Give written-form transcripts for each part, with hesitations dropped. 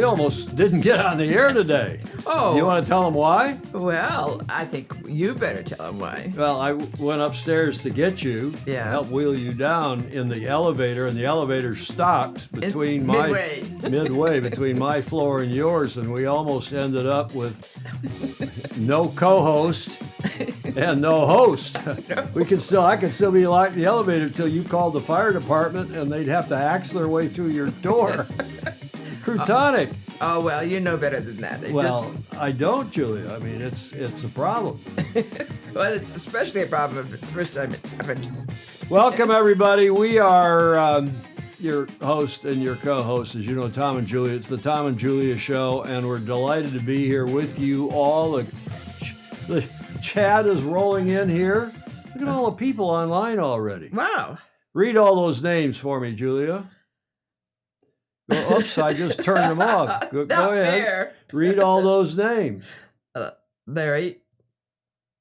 We almost didn't get on the air today. Oh. You want to tell them why? Well, I think you better tell them why. Well, I went upstairs to get you, to help wheel you down in the elevator, and the elevator stopped between midway between my floor and yours, and we almost ended up with no co-host and no host. I could still be locked in the elevator until you called the fire department, and they'd have to axe their way through your door. Croutonic. Oh, well, you know better than that. I don't, Julia. I mean, it's a problem. Well, it's especially a problem if it's the first time it's happened. Welcome, everybody. We are your host and your co-host, as you know, Tom and Julia. It's the Tom and Julia Show, and we're delighted to be here with you all. The chat is rolling in here. Look at all the people online already. Wow. Read all those names for me, Julia. Oops, I just turned them off. Go ahead. Fair. Read all those names. Larry.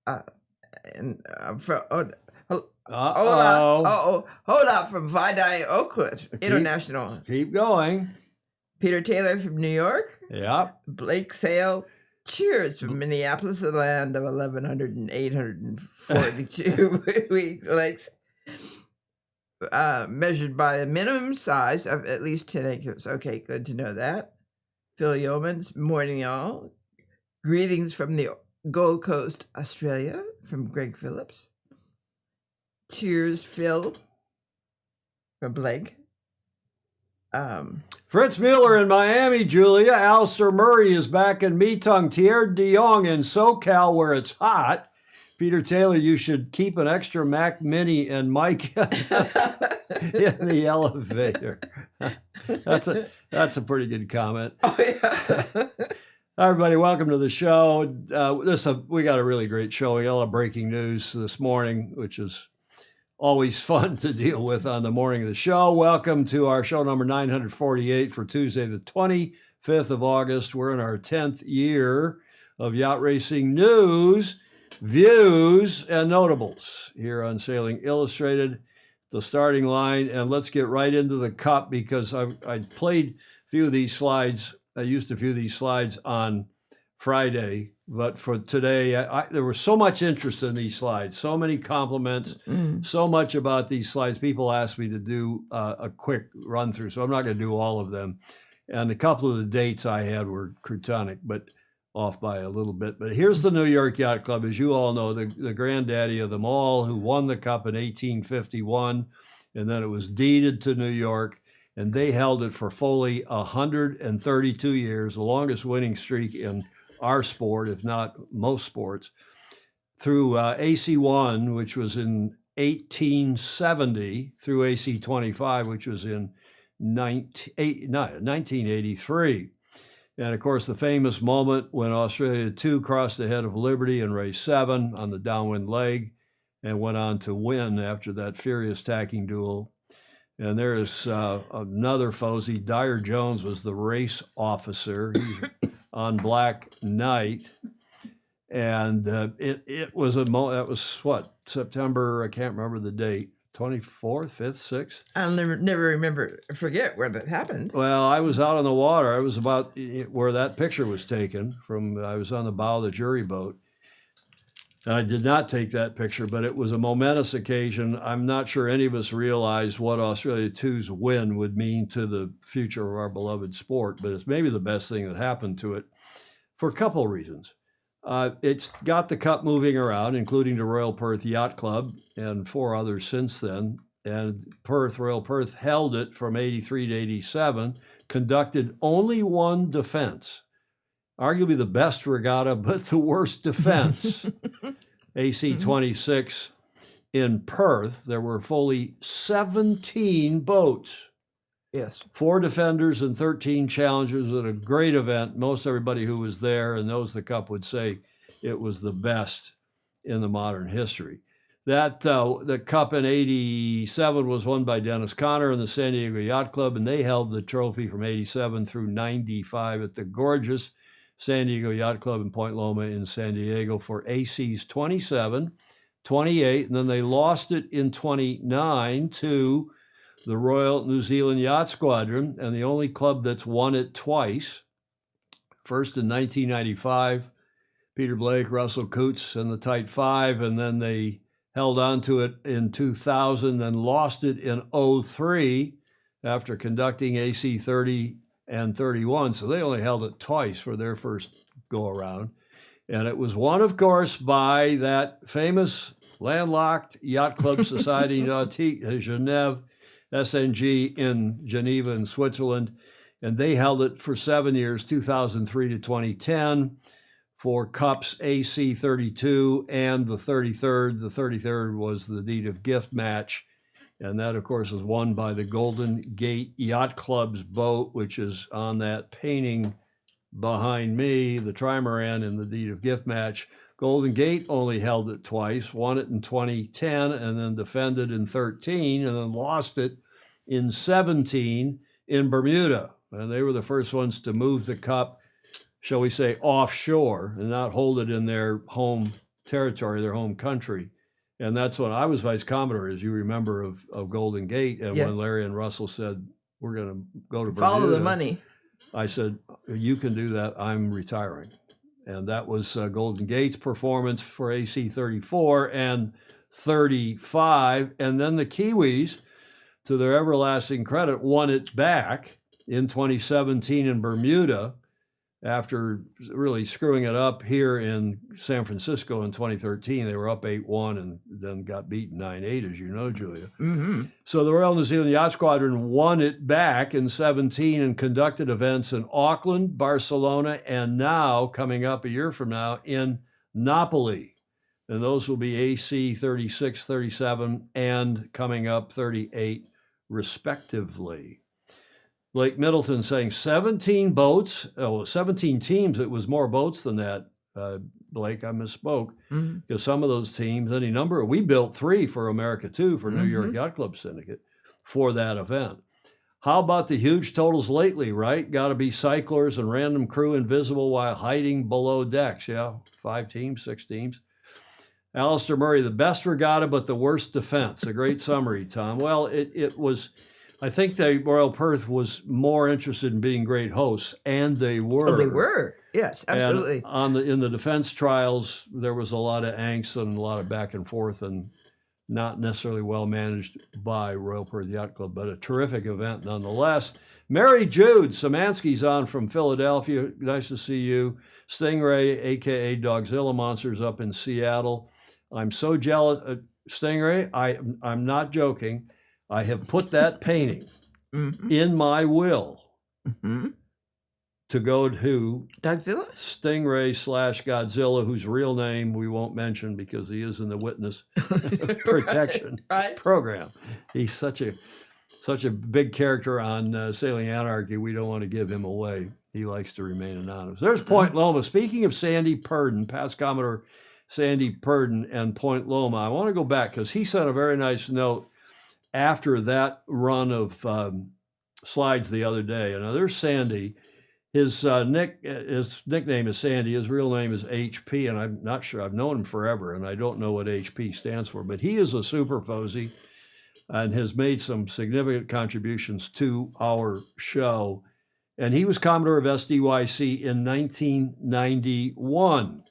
Hold up, from Vidai Oakland International. Keep going. Peter Taylor from New York. Yep. Blake Sail. Cheers from Minneapolis, the land of 1,100 and 842 weak lakes. Measured by a minimum size of at least 10 acres. Okay, good to know that. Phil Yeomans, morning y'all. Greetings from the Gold Coast, Australia, from Greg Phillips. Cheers, Phil, from Blake. Fritz Mueller in Miami, Julia. Alistair Murray is back in Meetung. Thierry de Jong in SoCal, where it's hot. Peter Taylor, you should keep an extra Mac Mini and Mike in the elevator. That's a pretty good comment. Oh, yeah. Everybody, welcome to the show. We got a really great show. We got a lot of breaking news this morning, which is always fun to deal with on the morning of the show. Welcome to our show number 948 for Tuesday, the 25th of August. We're in our 10th year of yacht racing news, views, and notables here on Sailing Illustrated, the starting line. And let's get right into the cup, because I played a few of these slides. I used a few of these slides on Friday, but for today, there was so much interest in these slides, so many compliments, so much about these slides. People asked me to do a quick run through, so I'm not going to do all of them. And a couple of the dates I had were Croutonic, but off by a little bit. But here's the New York Yacht Club, as you all know, the granddaddy of them all, who won the cup in 1851, and then it was deeded to New York, and they held it for fully 132 years, the longest winning streak in our sport, if not most sports, through AC1, which was in 1870, through AC25, which was in 1983. And of course, the famous moment when Australia 2 crossed the head of Liberty in race 7 on the downwind leg and went on to win after that furious tacking duel. And there is another Fozy. Dyer Jones was the race officer. He's on Black Knight. And it was that was what, September, I can't remember the date, 24th, 5th, 6th? I'll never forget where that happened. Well, I was out on the water. I was about where that picture was taken from. I was on the bow of the jury boat. And I did not take that picture, but it was a momentous occasion. I'm not sure any of us realized what Australia 2's win would mean to the future of our beloved sport, but it's maybe the best thing that happened to it for a couple of reasons. It's got the cup moving around, including the Royal Perth Yacht Club and 4 others since then. And Royal Perth held it from 83 to 87, conducted only one defense. Arguably the best regatta, but the worst defense. AC 26 in Perth, there were fully 17 boats. Yes. 4 defenders and 13 challengers at a great event. Most everybody who was there and knows the cup would say it was the best in the modern history. That the cup in 87 was won by Dennis Conner and the San Diego Yacht Club, and they held the trophy from 87 through 95 at the gorgeous San Diego Yacht Club in Point Loma in San Diego for AC's 27, 28, and then they lost it in 29 to the Royal New Zealand Yacht Squadron, and the only club that's won it twice. First in 1995, Peter Blake, Russell Coutts, and the Tight Five, and then they held on to it in 2000, then lost it in 03 after conducting AC 30 and 31. So they only held it twice for their first go around. And it was won, of course, by that famous landlocked Yacht Club Society Nautique Genève, SNG in Geneva in Switzerland. And they held it for 7 years, 2003 to 2010, for Cups AC 32 and the 33rd. The 33rd was the deed of gift match. And that, of course, was won by the Golden Gate Yacht Club's boat, which is on that painting behind me, the trimaran in the deed of gift match. Golden Gate only held it twice, won it in 2010 and then defended in 13 and then lost it in 17 in Bermuda. And they were the first ones to move the cup, shall we say, offshore and not hold it in their home territory, their home country. And that's when I was Vice Commodore, as you remember, of Golden Gate. And when Larry and Russell said, we're going to go to Bermuda. Follow the money. I said, you can do that. I'm retiring. And that was Golden Gate's performance for AC 34 and 35. And then the Kiwis, to their everlasting credit, won it back in 2017 in Bermuda after really screwing it up here in San Francisco in 2013. They were up 8-1 and then got beaten 9-8, as you know, Julia. Mm-hmm. So the Royal New Zealand Yacht Squadron won it back in 17 and conducted events in Auckland, Barcelona, and now, coming up a year from now, in Napoli. And those will be AC 36, 37, and coming up 38, respectively. Blake Middleton saying 17 boats, 17 teams. It was more boats than that, Blake. I misspoke, because some of those teams, any number, we built 3 for America too, for New York Yacht Club Syndicate for that event. How about the huge totals lately, right? Got to be cyclers and random crew invisible while hiding below decks. Yeah, 5 teams, 6 teams. Alistair Murray, the best regatta, but the worst defense. A great summary, Tom. Well, it was... I think the Royal Perth was more interested in being great hosts, and they were. Oh, they were. Yes, absolutely. And in the defense trials, there was a lot of angst and a lot of back and forth, and not necessarily well managed by Royal Perth Yacht Club, but a terrific event nonetheless. Mary Jude Samansky's on from Philadelphia. Nice to see you. Stingray, a.k.a. Dogzilla Monsters, up in Seattle. I'm so jealous. Stingray, I'm not joking. I have put that painting in my will to go to Dogzilla? Stingray / Godzilla, whose real name we won't mention because he is in the witness protection program. He's such a big character on Sailing Anarchy. We don't want to give him away. He likes to remain anonymous. There's Point Loma. Speaking of Sandy Purdon, past Commodore Sandy Purdon and Point Loma, I want to go back because he sent a very nice note after that run of slides the other day. And there's Sandy. His nickname is Sandy. His real name is HP, and I'm not sure. I've known him forever, and I don't know what HP stands for. But he is a super Fozy and has made some significant contributions to our show. And he was Commodore of SDYC in 1991.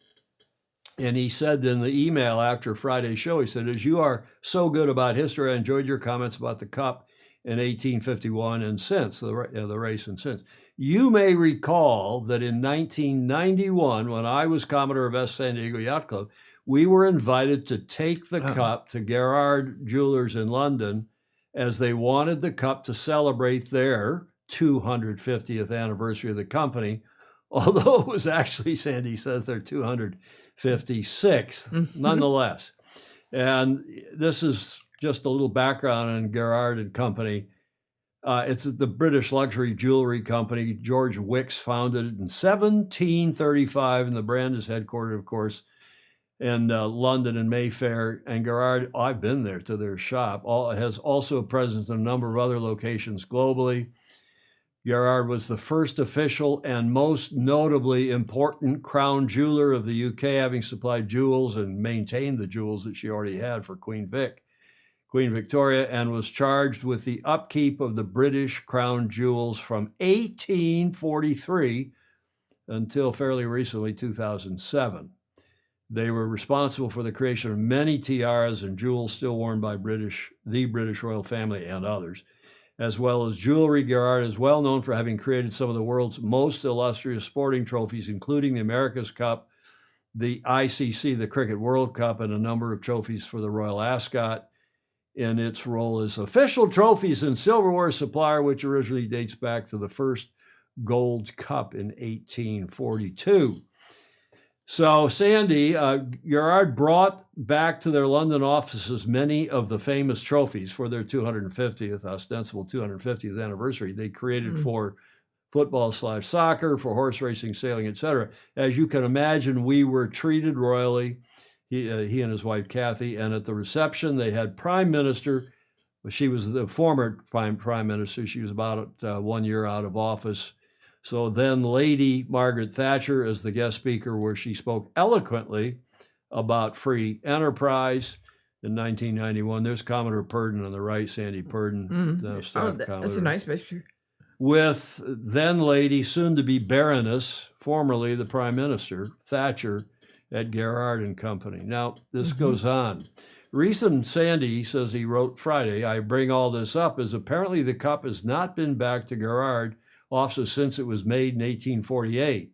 And he said in the email after Friday's show, he said, as you are so good about history, I enjoyed your comments about the Cup in 1851 and since, the race and since. You may recall that in 1991, when I was Commodore of S. San Diego Yacht Club, we were invited to take the Cup to Gerard Jewelers in London as they wanted the Cup to celebrate their 250th anniversary of the company, although it was actually, Sandy says, their 256th, nonetheless. And this is just a little background on Gerard and Company. It's the British luxury jewelry company. George Wicks founded it in 1735, and the brand is headquartered, of course, in London and Mayfair. And Gerard, I've been there to their shop, has also a presence in a number of other locations globally. Gerard was the first official and most notably important crown jeweler of the UK, having supplied jewels and maintained the jewels that she already had for Queen Victoria, and was charged with the upkeep of the British crown jewels from 1843 until fairly recently, 2007. They were responsible for the creation of many tiaras and jewels still worn by the British royal family and others, as well as jewelry. Gerard is well known for having created some of the world's most illustrious sporting trophies, including the America's Cup, the ICC, the Cricket World Cup, and a number of trophies for the Royal Ascot in its role as official trophies and silverware supplier, which originally dates back to the first Gold Cup in 1842. So Sandy, Gerard brought back to their London offices many of the famous trophies for their 250th, ostensible 250th anniversary. They created for football/soccer, for horse racing, sailing, etc. As you can imagine, we were treated royally, he and his wife Kathy, and at the reception they had Prime Minister. She was the former Prime Minister. She was about 1 year out of office. So then Lady Margaret Thatcher as the guest speaker, where she spoke eloquently about free enterprise in 1991. There's Commodore Purdon on the right, Sandy Purdon. That's a nice picture. With then Lady, soon to be Baroness, formerly the Prime Minister, Thatcher, at Gerard and Company. Now, this goes on. Reason Sandy says he wrote Friday, I bring all this up, is apparently the cup has not been back to Gerard office since it was made in 1848.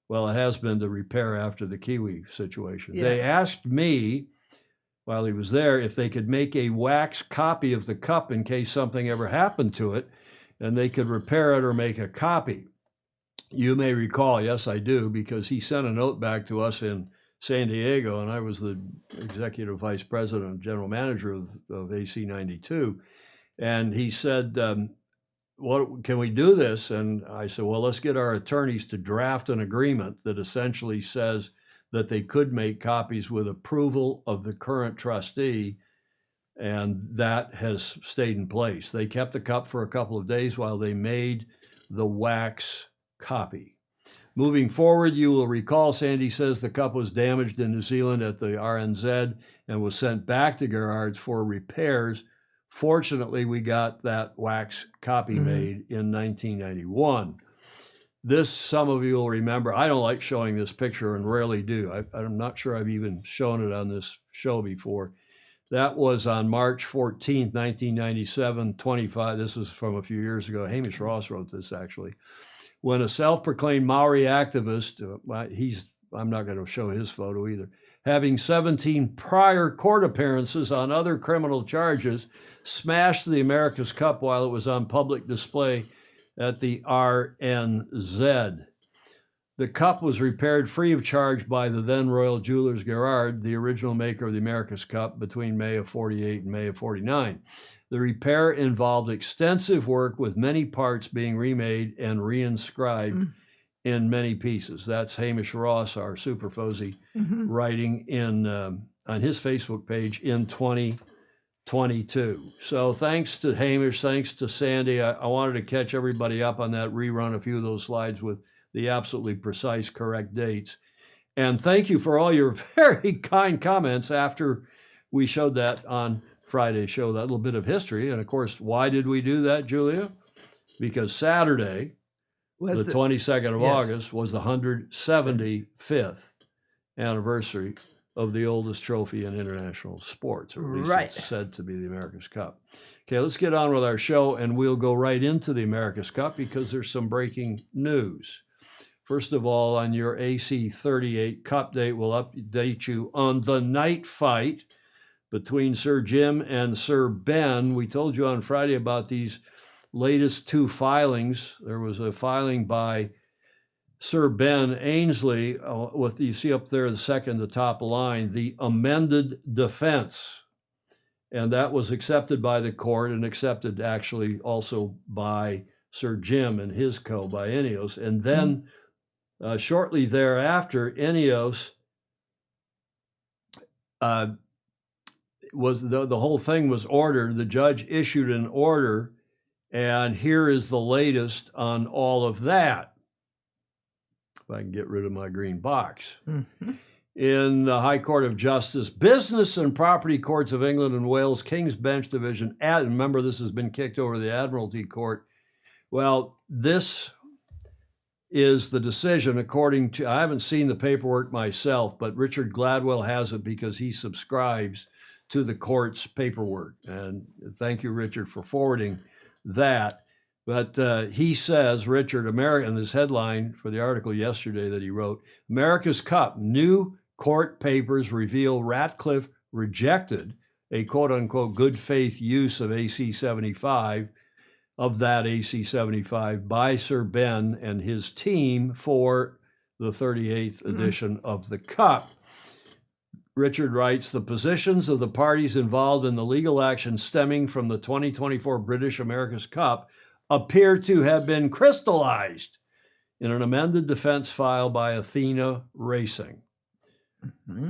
Well, it has been to repair after the Kiwi situation. Yeah. They asked me, while he was there, if they could make a wax copy of the cup in case something ever happened to it, and they could repair it or make a copy. You may recall, yes, I do, because he sent a note back to us in San Diego, and I was the executive vice president and general manager of AC 92. And he said, what can we do this? And I said, well, let's get our attorneys to draft an agreement that essentially says that they could make copies with approval of the current trustee. And that has stayed in place. They kept the cup for a couple of days while they made the wax copy. Moving forward, you will recall, Sandy says the cup was damaged in New Zealand at the RNZ and was sent back to Gerard's for repairs. Fortunately, we got that wax copy made in 1991. This, some of you will remember, I don't like showing this picture and rarely do. I'm not sure I've even shown it on this show before. That was on March 14th, 1997, 25. This was from a few years ago. Hamish Ross wrote this, actually. When a self-proclaimed Maori activist, I'm not going to show his photo either, having 17 prior court appearances on other criminal charges, smashed the America's Cup while it was on public display at the RNZ. The cup was repaired free of charge by the then Royal Jewelers Gerard, the original maker of the America's Cup, between May of 48 and May of 49. The repair involved extensive work with many parts being remade and reinscribed in many pieces. That's Hamish Ross, our super Fozy, writing in on his Facebook page in 2022. So thanks to Hamish, thanks to Sandy. I wanted to catch everybody up on that, rerun a few of those slides with the absolutely precise, correct dates. And thank you for all your very kind comments after we showed that on Friday's show, that little bit of history. And of course, why did we do that, Julia? Because Saturday, the 22nd of August, was the 175th anniversary of the oldest trophy in international sports, or at least it's said to be the America's Cup. Okay, let's get on with our show, and we'll go right into the America's Cup because there's some breaking news. First of all, on your AC 38 Cup date, we'll update you on the night fight between Sir Jim and Sir Ben. We told you on Friday about these latest two filings. There was a filing by Sir Ben Ainsley with, you see up there, the second, the top line, the amended defense. And that was accepted by the court and accepted actually also by Sir Jim and his co, by Ineos. And then shortly thereafter, Ineos was the whole thing was ordered. The judge issued an order, and here is the latest on all of that. If I can get rid of my green box. In the High Court of Justice, Business and Property Courts of England and Wales, King's Bench Division. Remember, this has been kicked over to the Admiralty Court. Well, this is the decision according to, I haven't seen the paperwork myself, but Richard Gladwell has it because he subscribes to the court's paperwork. And thank you, Richard, for forwarding that. But he says, Richard, in this headline for the article yesterday that he wrote, America's Cup, new court papers reveal Ratcliffe rejected a quote-unquote good faith use of AC-75, of that AC-75 by Sir Ben and his team for the 38th edition of the Cup. Richard writes, the positions of the parties involved in the legal action stemming from the 2024 British America's Cup appear to have been crystallized in an amended defense filed by Athena Racing.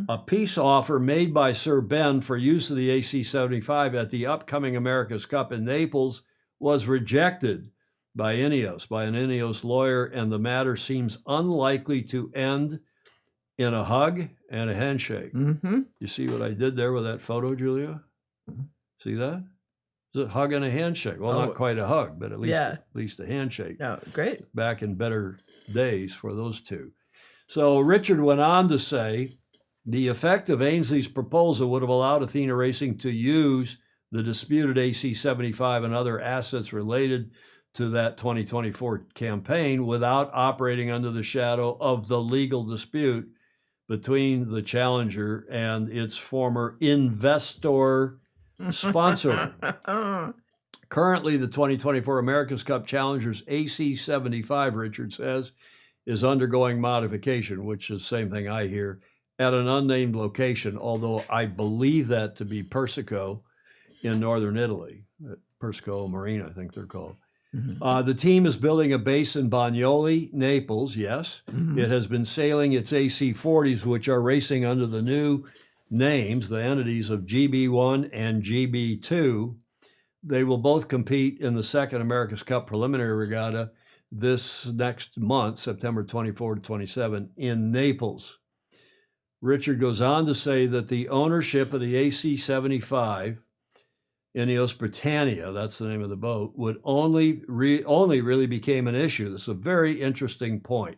A peace offer made by Sir Ben for use of the AC-75 at the upcoming America's Cup in Naples was rejected by Ineos, by an Ineos lawyer, and the matter seems unlikely to end in a hug and a handshake. You see what I did there with that photo, Julia? See that? It's a hug and a handshake. Well, not quite a hug, but at least a handshake. No, great. Back in better days for those two. So Richard went on to say, the effect of Ainsley's proposal would have allowed Athena Racing to use the disputed AC-75 and other assets related to that 2024 campaign without operating under the shadow of the legal dispute between the challenger and its former investor sponsor. Currently, the 2024 America's Cup Challenger's AC-75, Richard says, is undergoing modification, which is the same thing I hear, at an unnamed location, although I believe that to be Persico in northern Italy. Persico Marina, I think they're called. The team is building a base in Bagnoli, Naples, yes. It has been sailing its AC-40s, which are racing under the new names, the entities of GB1 and GB2. They will both compete in the second America's Cup preliminary regatta this next month, September 24 to 27, in Naples. Richard goes on to say that the ownership of the AC-75, Ineos Britannia, that's the name of the boat, would only really became an issue. This is a very interesting point.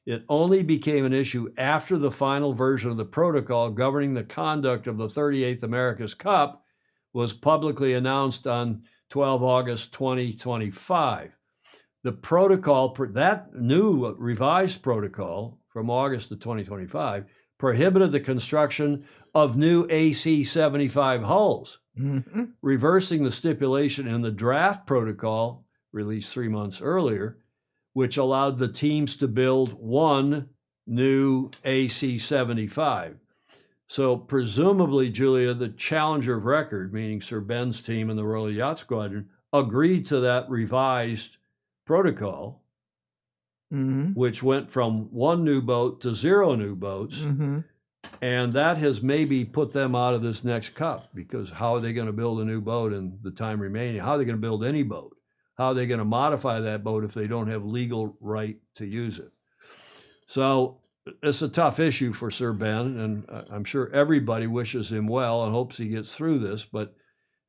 It only became an issue after the final version of the protocol governing the conduct of the 38th America's Cup was publicly announced on 12 August 2025. The protocol, that new revised protocol from August of 2025, prohibited the construction of new AC-75 hulls, reversing the stipulation in the draft protocol released 3 months earlier, which allowed the teams to build one new AC-75. So presumably, Julia, the challenger of record, meaning Sir Ben's team and the Royal Yacht Squadron, agreed to that revised protocol, which went from one new boat to 0 new boats. And that has maybe put them out of this next cup, because how are they going to build a new boat in the time remaining? How are they going to build any boat? How are they going to modify that boat if they don't have legal right to use it? So it's a tough issue for Sir Ben, and I'm sure everybody wishes him well and hopes he gets through this. But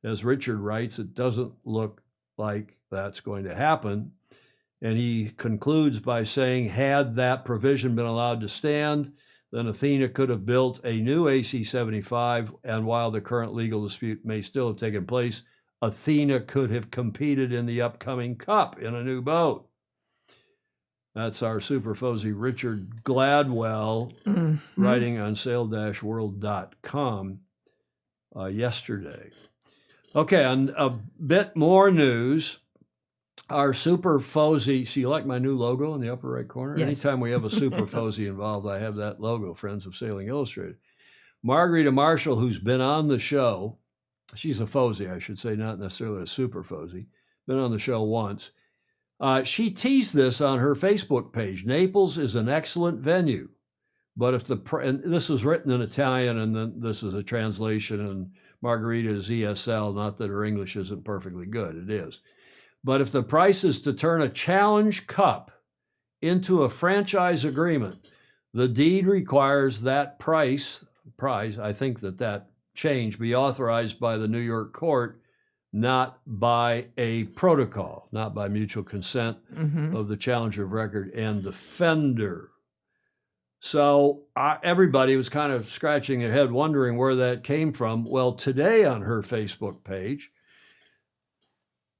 as Richard writes, it doesn't look like that's going to happen. And he concludes by saying, had that provision been allowed to stand, then Athena could have built a new AC-75, and while the current legal dispute may still have taken place, Athena could have competed in the upcoming Cup in a new boat. That's our super Fozy Richard Gladwell writing on sail-world.com yesterday. Okay, and a bit more news. Our super Fozy, so you like my new logo in the upper right corner? Yes. Anytime we have a super Fozy involved, I have that logo, Friends of Sailing Illustrated. Margarita Marshall, who's been on the show, she's a Fozy, I should say, not necessarily a super Fozy, been on the show once. She teased this on her Facebook page. Naples is an excellent venue, but if and this was written in Italian, and then this is a translation, and Margarita is ESL, not that her English isn't perfectly good, it is. But if the price is to turn a Challenge Cup into a franchise agreement, the deed requires that price, I think that change be authorized by the New York court, not by a protocol, not by mutual consent of the challenger of record and defender. So everybody was kind of scratching their head, wondering where that came from. Well, today on her Facebook page,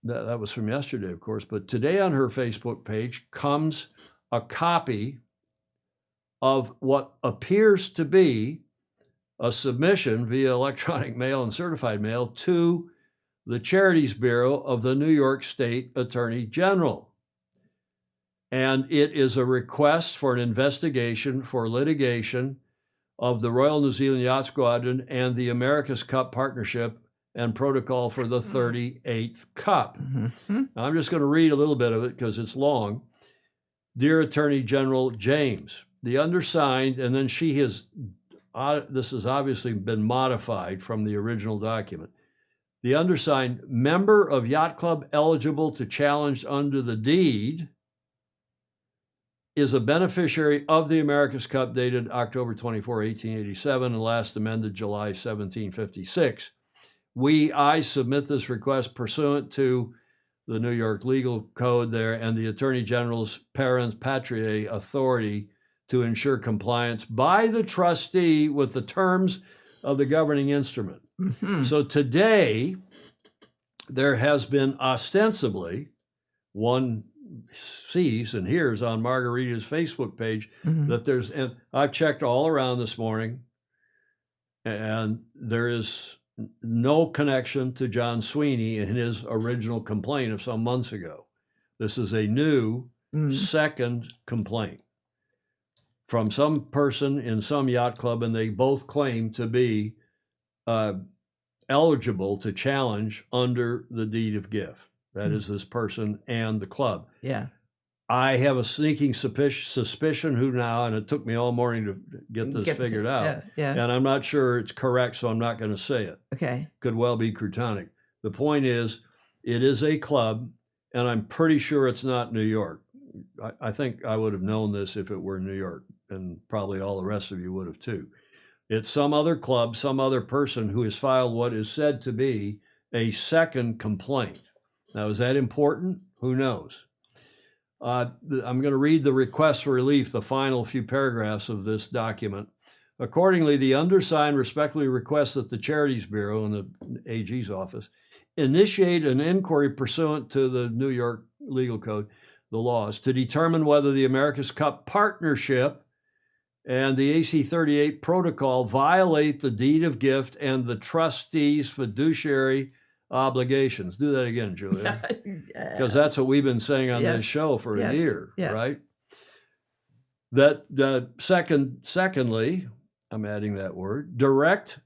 that was from yesterday, of course, but today on her Facebook page comes a copy of what appears to be a submission via electronic mail and certified mail to the Charities Bureau of the New York State Attorney General. And it is a request for an investigation for litigation of the Royal New Zealand Yacht Squadron and the America's Cup Partnership and Protocol for the 38th Cup. Now, I'm just going to read a little bit of it because it's long. Dear Attorney General James, the undersigned, and then she has, this has obviously been modified from the original document. The undersigned, member of Yacht Club eligible to challenge under the deed, is a beneficiary of the America's Cup dated October 24, 1887, and last amended July 1756. I submit this request pursuant to the New York Legal Code there and the Attorney General's parens patriae authority to ensure compliance by the trustee with the terms of the governing instrument. So today, there has been ostensibly, one sees and hears on Margarita's Facebook page that there's, and I've checked all around this morning, and there is no connection to John Sweeney in his original complaint of some months ago. This is a new second complaint from some person in some yacht club, and they both claim to be eligible to challenge under the deed of gift. That is this person and the club. Yeah. I have a sneaking suspicion who now, and it took me all morning to get this figured out. Yeah. And I'm not sure it's correct, so I'm not going to say it. Okay. Could well be Crutonic. The point is, it is a club, and I'm pretty sure it's not New York. I think I would have known this if it were New York, and probably all the rest of you would have too. It's some other club, some other person who has filed what is said to be a second complaint. Now, is that important? Who knows? I'm going to read the request for relief, the final few paragraphs of this document. Accordingly, the undersigned respectfully requests that the Charities Bureau and the AG's office initiate an inquiry pursuant to the New York Legal Code, the laws, to determine whether the America's Cup Partnership and the AC-38 Protocol violate the deed of gift and the trustee's fiduciary obligations. Do that again, Julia, because that's what we've been saying on this show for a year, right? That secondly, I'm adding that word, direct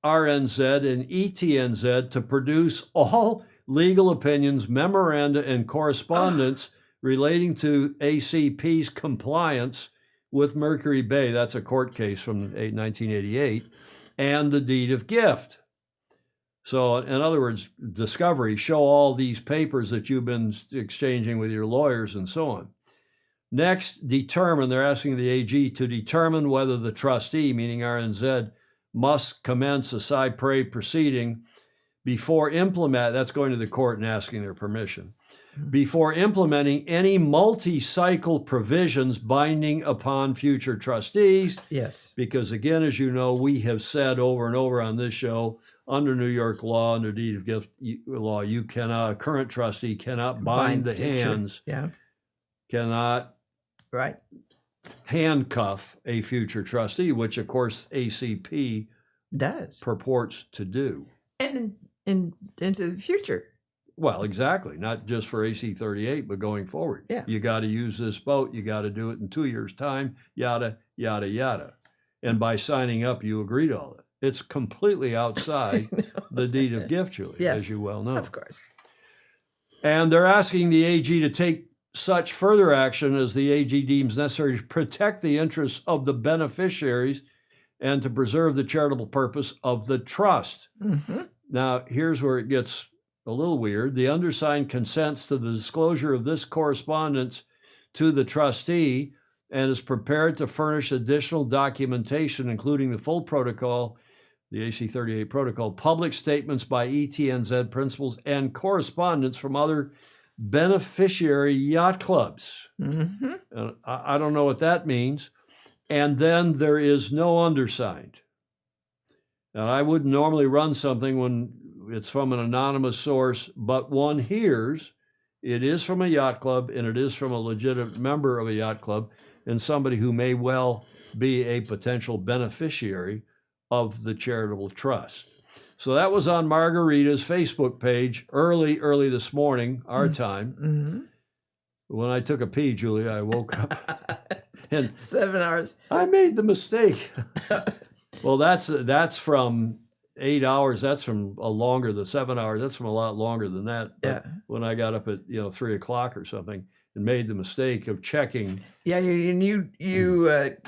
RNZ and ETNZ to produce all legal opinions, memoranda, and correspondence relating to ACP's compliance with Mercury Bay, that's a court case from 1988, and the deed of gift. So, in other words, discovery, show all these papers that you've been exchanging with your lawyers and so on. Next, determine, they're asking the AG to determine whether the trustee, meaning RNZ, must commence a side-prey proceeding before that's going to the court and asking their permission, before implementing any multi-cycle provisions binding upon future trustees. Yes. Because again, as you know, we have said over and over on this show, under New York law, under deed of gift law, you cannot, a current trustee cannot bind the hands, cannot handcuff a future trustee, which of course ACP does purports to do. And into the future. Well, exactly. Not just for AC-38, but going forward. Yeah. You got to use this boat. You got to do it in 2 years' time, yada, yada, yada. And by signing up, you agree to all that. It's completely outside the deed of gift, Julie, as you well know. Of course. And they're asking the AG to take such further action as the AG deems necessary to protect the interests of the beneficiaries and to preserve the charitable purpose of the trust. Now, here's where it gets a little weird. The undersigned consents to the disclosure of this correspondence to the trustee and is prepared to furnish additional documentation, including the full protocol, the AC-38 protocol, public statements by ETNZ principals and correspondence from other beneficiary yacht clubs. Mm-hmm. I don't know what that means. And then there is no undersigned. Now, I wouldn't normally run something when it's from an anonymous source, but one hears it is from a yacht club and it is from a legitimate member of a yacht club and somebody who may well be a potential beneficiary of the charitable trust. So that was on Margarita's Facebook page early this morning, our time. Mm-hmm. When I took a pee, Julia, I woke up and 7 hours. I made the mistake. Well, that's from 8 hours. That's from the 7 hours. That's from a lot longer than that. But Yeah. when I got up at 3 o'clock or something and made the mistake of checking. Yeah, you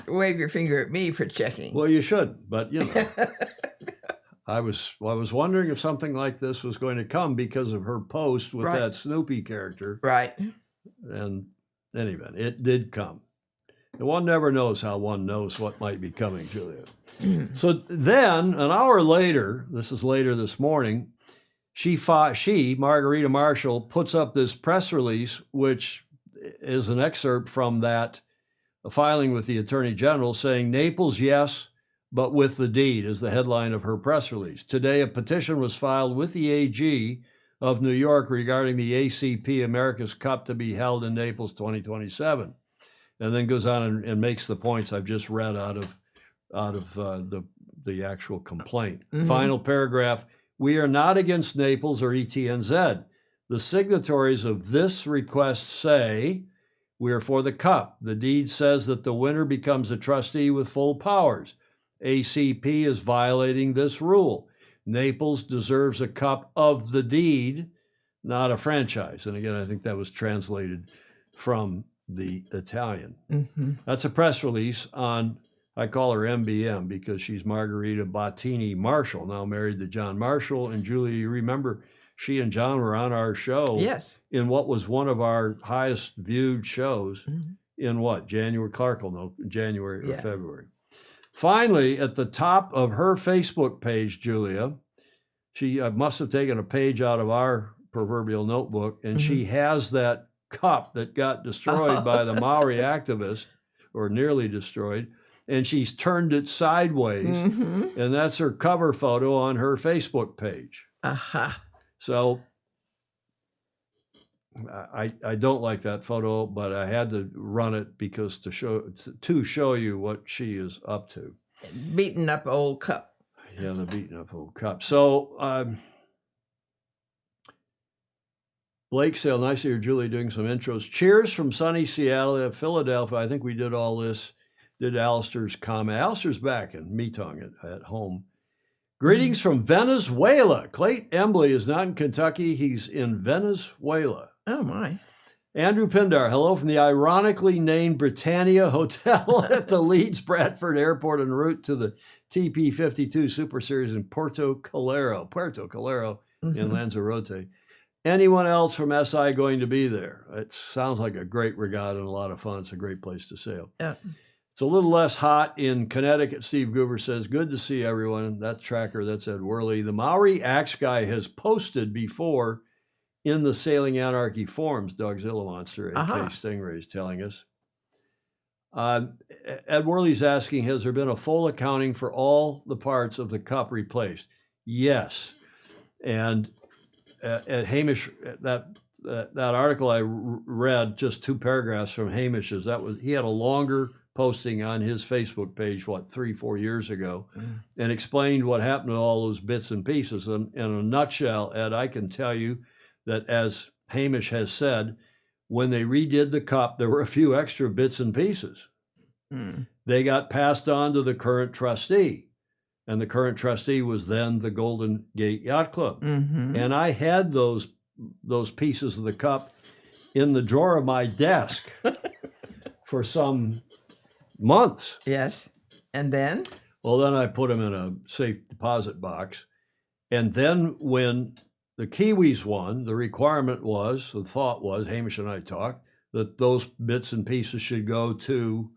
wave your finger at me for checking. Well, you should, but I was wondering if something like this was going to come because of her post with Right. that Snoopy character. Right. And anyway, it did come. And one never knows how one knows what might be coming, Julia. So then, an hour later, this is later this morning, Margarita Marshall, puts up this press release, which is an excerpt from that filing with the Attorney General saying, Naples, yes, but with the deed is the headline of her press release. Today, a petition was filed with the AG of New York regarding the ACP America's Cup to be held in Naples 2027. And then goes on and makes the points I've just read out of the actual complaint. Mm-hmm. Final paragraph, we are not against Naples or ETNZ. The signatories of this request say we are for the cup. The deed says that the winner becomes a trustee with full powers. ACP is violating this rule. Naples deserves a cup of the deed, not a franchise. And again, I think that was translated from the Italian. Mm-hmm. That's a press release on, I call her MBM because she's Margarita Bottini Marshall, now married to John Marshall. And Julia, you remember she and John were on our show. Yes. In what was one of our highest viewed shows Mm-hmm. in what? January, Clark will know, January or Yeah. February. Finally, at the top of her Facebook page, Julia, she must have taken a page out of our proverbial notebook, and she has that cup that got destroyed by the Maori activist, or nearly destroyed, and she's turned it sideways, and that's her cover photo on her Facebook page. Aha. So I don't like that photo, but I had to run it because to show you what she is up to. Beaten up old cup. Yeah, the beaten up old cup. So Blake Sale, nice to hear Julie doing some intros. Cheers from sunny Seattle, Philadelphia. I think we did all this. Did Alistair's comment. Alistair's back in Metong at home. Greetings from Venezuela. Clayton Embley is not in Kentucky. He's in Venezuela. Oh, my. Andrew Pindar, hello from the ironically named Britannia Hotel at the Leeds Bradford Airport en route to the TP52 Super Series in Puerto Calero in Lanzarote. Anyone else from SI going to be there? It sounds like a great regatta and a lot of fun. It's a great place to sail. Yeah. It's a little less hot in Connecticut. Steve Goober says, good to see everyone. That tracker, that's Ed Worley. The Maori Axe Guy has posted before in the Sailing Anarchy forums. Doug Zillamonster, A.K. Stingray, is telling us. Ed Worley's asking, has there been a full accounting for all the parts of the cup replaced? Yes. And at Hamish, that article I read, just 2 paragraphs from Hamish's, he had a longer posting on his Facebook page, 3-4 years ago, and explained what happened to all those bits and pieces. And in a nutshell, Ed, I can tell you that, as Hamish has said, when they redid the cup, there were a few extra bits and pieces. They got passed on to the current trustee, and the current trustee was then the Golden Gate Yacht Club. And I had those pieces of the cup in the drawer of my desk for some months. Yes. And then? Well, then I put them in a safe deposit box. And then when the Kiwis won, the thought was, Hamish and I talked, that those bits and pieces should go to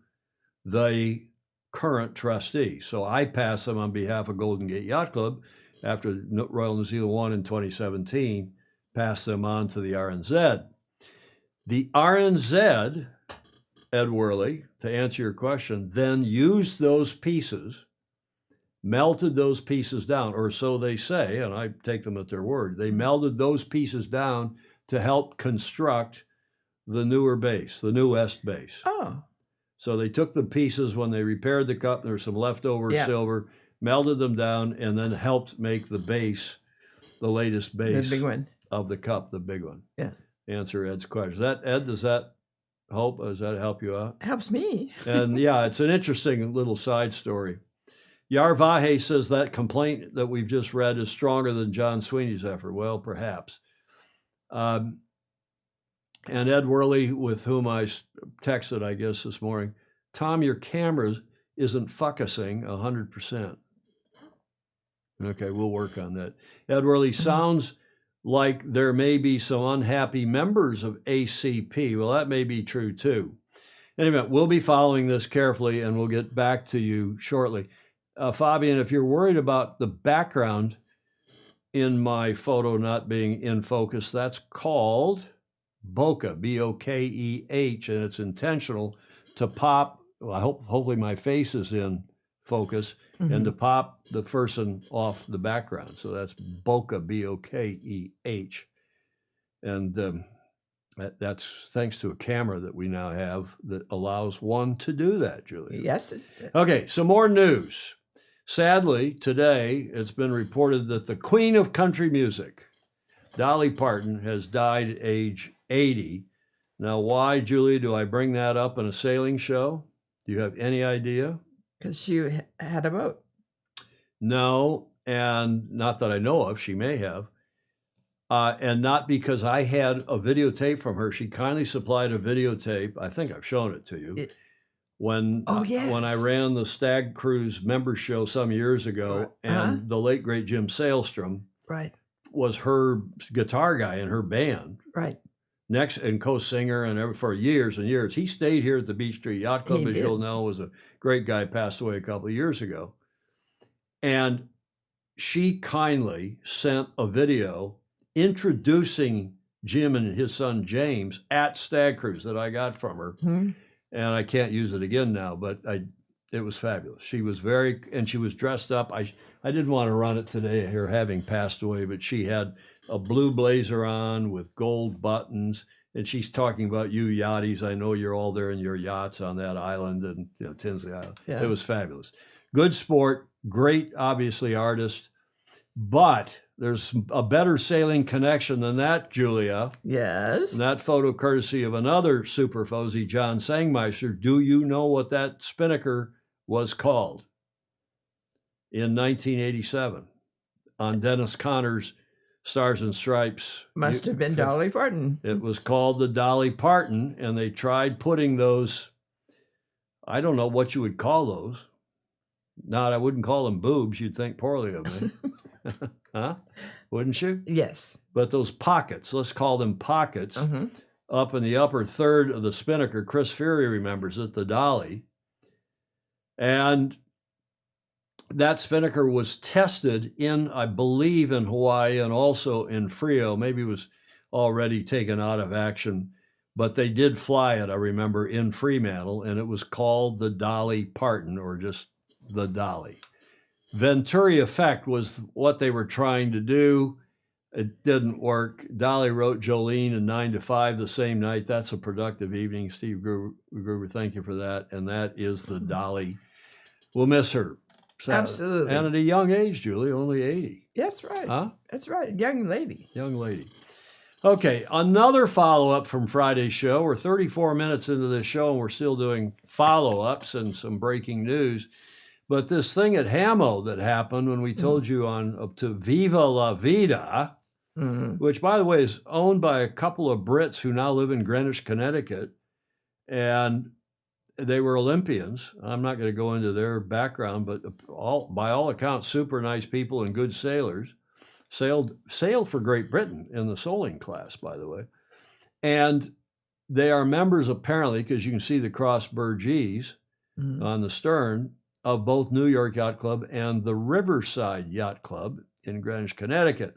the current trustee. So I pass them on behalf of Golden Gate Yacht Club after Royal New Zealand won in 2017, pass them on to the RNZ. The RNZ, Ed Worley, to answer your question, then used those pieces, melted those pieces down, or so they say, and I take them at their word. They melded those pieces down to help construct the newer base, the new West base. Oh. So they took the pieces when they repaired the cup, there was some leftover silver, melded them down, and then helped make the base, the latest base The big one. of the cup, the big one. Yeah. Answer Ed's question. Ed, does that help you out? Helps me. And yeah, it's an interesting little side story. Yarvahe says that complaint that we've just read is stronger than John Sweeney's effort. Well, perhaps. And Ed Worley, with whom I texted, I guess, this morning, Tom, your camera isn't focusing 100%. Okay, we'll work on that. Ed Worley, sounds like there may be some unhappy members of ACP. Well, that may be true too. Anyway, we'll be following this carefully and we'll get back to you shortly. Fabian, if you're worried about the background in my photo not being in focus, that's called bokeh, B-O-K-E-H, and it's intentional to pop, well, hopefully my face is in focus, and to pop the person off the background. So that's bokeh, B-O-K-E-H. And that's thanks to a camera that we now have that allows one to do that, Julia. Yes. Okay, some more news. Sadly, today it's been reported that the queen of country music, Dolly Parton, has died at age 80. Now, why, Julia, do I bring that up in a sailing show? Do you have any idea? Because she had a boat. No, and not that I know of. She may have. And not because I had a videotape from her. She kindly supplied a videotape. I think I've shown it to you. When I ran the Stag Cruise member show some years ago, and the late, great Jim Sailstrom was her guitar guy in her band. Right. Next, and co-singer, and for years and years. He stayed here at the Beach Street Yacht Club, as you'll know, was a great guy, passed away a couple of years ago. And she kindly sent a video introducing Jim and his son James at Stag Cruise that I got from her. And I can't use it again now, but it was fabulous. She was and she was dressed up. I didn't want to run it today, her having passed away, but she had a blue blazer on with gold buttons, and she's talking about you yachties. I know you're all there in your yachts on that island, and Tinsley Island. Yeah. It was fabulous. Good sport, great, obviously, artist, but there's a better sailing connection than that, Julia. Yes. And that photo courtesy of another super Fozy, John Sangmeister. Do you know what that spinnaker was called in 1987 on Dennis Connor's Stars and Stripes? Must have been Dolly Parton. It was called the Dolly Parton, and they tried putting those, I don't know what you would call those. I wouldn't call them boobs. You'd think poorly of me. Huh? Wouldn't you? Yes. But those pockets, let's call them pockets, up in the upper third of the spinnaker. Chris Fury remembers it, the Dolly. And that spinnaker was tested I believe, in Hawaii and also in Frio. Maybe it was already taken out of action, but they did fly it, I remember, in Fremantle, and it was called the Dolly Parton, or just the Dolly. Venturi effect was what they were trying to do. It didn't work. Dolly wrote Jolene in 9 to 5 the same night. That's a productive evening. Steve Gruber, thank you for that. And that is the Dolly. We'll miss her. Absolutely. And at a young age, Julie, only 80. That's right. Huh? That's right. Young lady. Young lady. Okay, another follow-up from Friday's show. We're 34 minutes into this show, and we're still doing follow-ups and some breaking news. But this thing at Hamo that happened when we told you up to Viva La Vida, which, by the way, is owned by a couple of Brits who now live in Greenwich, Connecticut, and they were Olympians. I'm not going to go into their background, but by all accounts, super nice people and good sailors. Sailed for Great Britain in the Soling class, by the way. And they are members, apparently, because you can see the cross burgees on the stern, of both New York Yacht Club and the Riverside Yacht Club in Greenwich, Connecticut.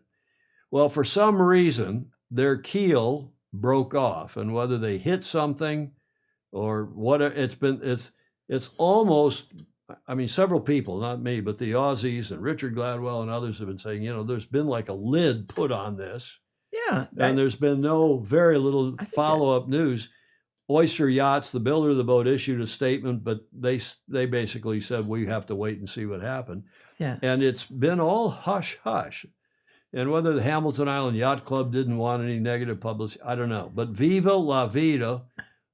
Well, for some reason, their keel broke off, and whether they hit something or what, it's almost, I mean, several people, not me, but the Aussies and Richard Gladwell and others have been saying, there's been like a lid put on this. Yeah. And there's been very little follow-up news. Oyster Yachts, the builder of the boat, issued a statement, but they basically said we have to wait and see what happened. Yeah. And it's been all hush-hush. And whether the Hamilton Island Yacht Club didn't want any negative publicity, I don't know. But Viva La Vida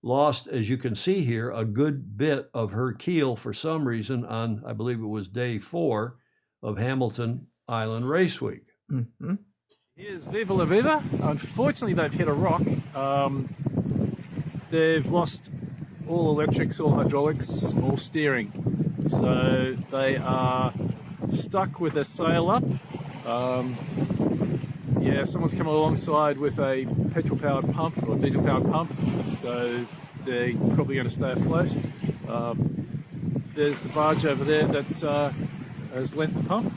lost, as you can see here, a good bit of her keel for some reason on, I believe it was day 4 of Hamilton Island Race Week. Mm-hmm. Here's Viva La Vida. Unfortunately, they've hit a rock. They've lost all electrics, all hydraulics, all steering. So they are stuck with a sail up. Someone's come alongside with a petrol-powered pump or diesel-powered pump. So they're probably going to stay afloat. There's the barge over there that has lent the pump,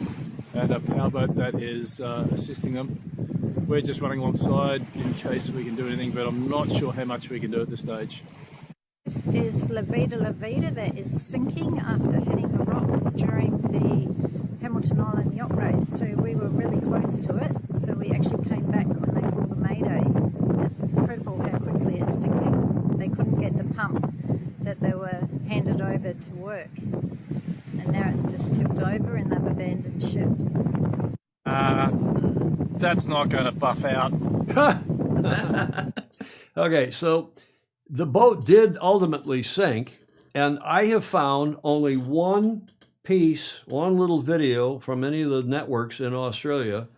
and a powerboat that is assisting them. We're just running alongside in case we can do anything, but I'm not sure how much we can do at this stage. This is La Vida that is sinking after hitting a rock during the Hamilton Island yacht race. So we were really close to it, so we actually came back when they called the Mayday. It's incredible how quickly it's sinking. They couldn't get the pump that they were handed over to work, and now it's just tipped over and they've abandoned ship. That's not going to buff out. Okay, so the boat did ultimately sink, and I have found only one little video from any of the networks in Australia,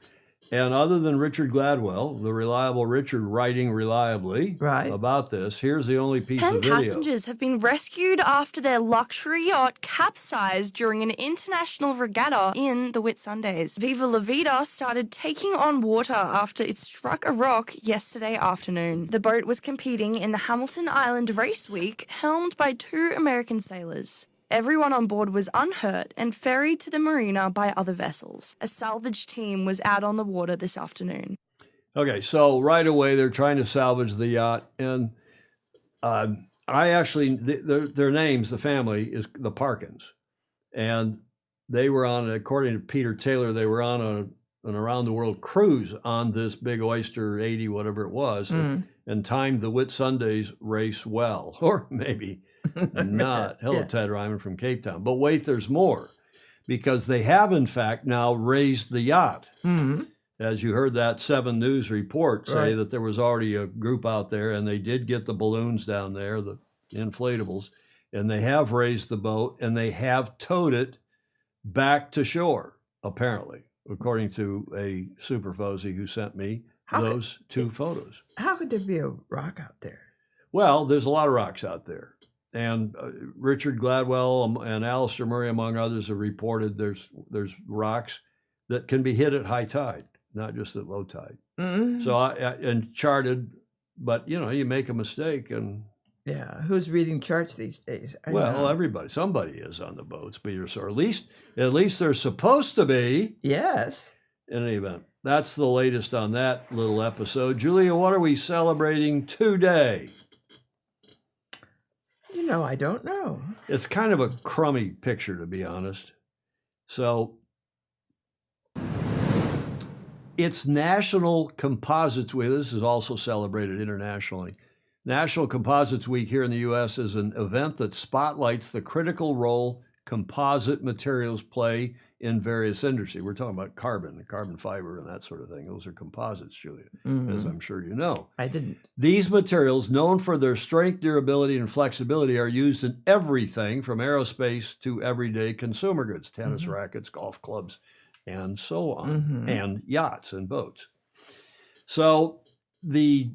and other than Richard Gladwell, the reliable Richard writing reliably about this, here's the only piece of video. 10 passengers have been rescued after their luxury yacht capsized during an international regatta in the Whitsundays. Viva La Vida started taking on water after it struck a rock yesterday afternoon. The boat was competing in the Hamilton Island Race Week, helmed by 2 American sailors. Everyone on board was unhurt and ferried to the marina by other vessels. A salvage team was out on the water this afternoon. Okay, so right away they're trying to salvage the yacht, and I actually, their names, the family, is the Parkins, and they were on, according to Peter Taylor, they were on an around-the-world cruise on this big Oyster 80, whatever it was, and timed the Whitsundays race well, or maybe not. Hello, Ted Ryman from Cape Town. But wait, there's more, because they have, in fact, now raised the yacht. As you heard that 7 News report say that there was already a group out there, and they did get the balloons down there, the inflatables, and they have raised the boat, and they have towed it back to shore, apparently, according to a super Fozy who sent me those 2 photos. How could there be a rock out there? Well, there's a lot of rocks out there. And Richard Gladwell and Alistair Murray, among others, have reported there's rocks that can be hit at high tide, not just at low tide. So and charted, but you make a mistake, and who's reading charts these days? Everybody, somebody is on the boats, Peter. So at least they're supposed to be. Yes. In any event, that's the latest on that little episode. Julia, what are we celebrating today? I don't know. It's kind of a crummy picture, to be honest. So it's National Composites Week. This is also celebrated internationally. National Composites Week here in the U.S. is an event that spotlights the critical role composite materials play in various industries. We're talking about carbon fiber, and that sort of thing. Those are composites, Julia, as I'm sure you know. I didn't. These materials, known for their strength, durability, and flexibility, are used in everything from aerospace to everyday consumer goods, tennis rackets, golf clubs, and so on, and yachts and boats. So the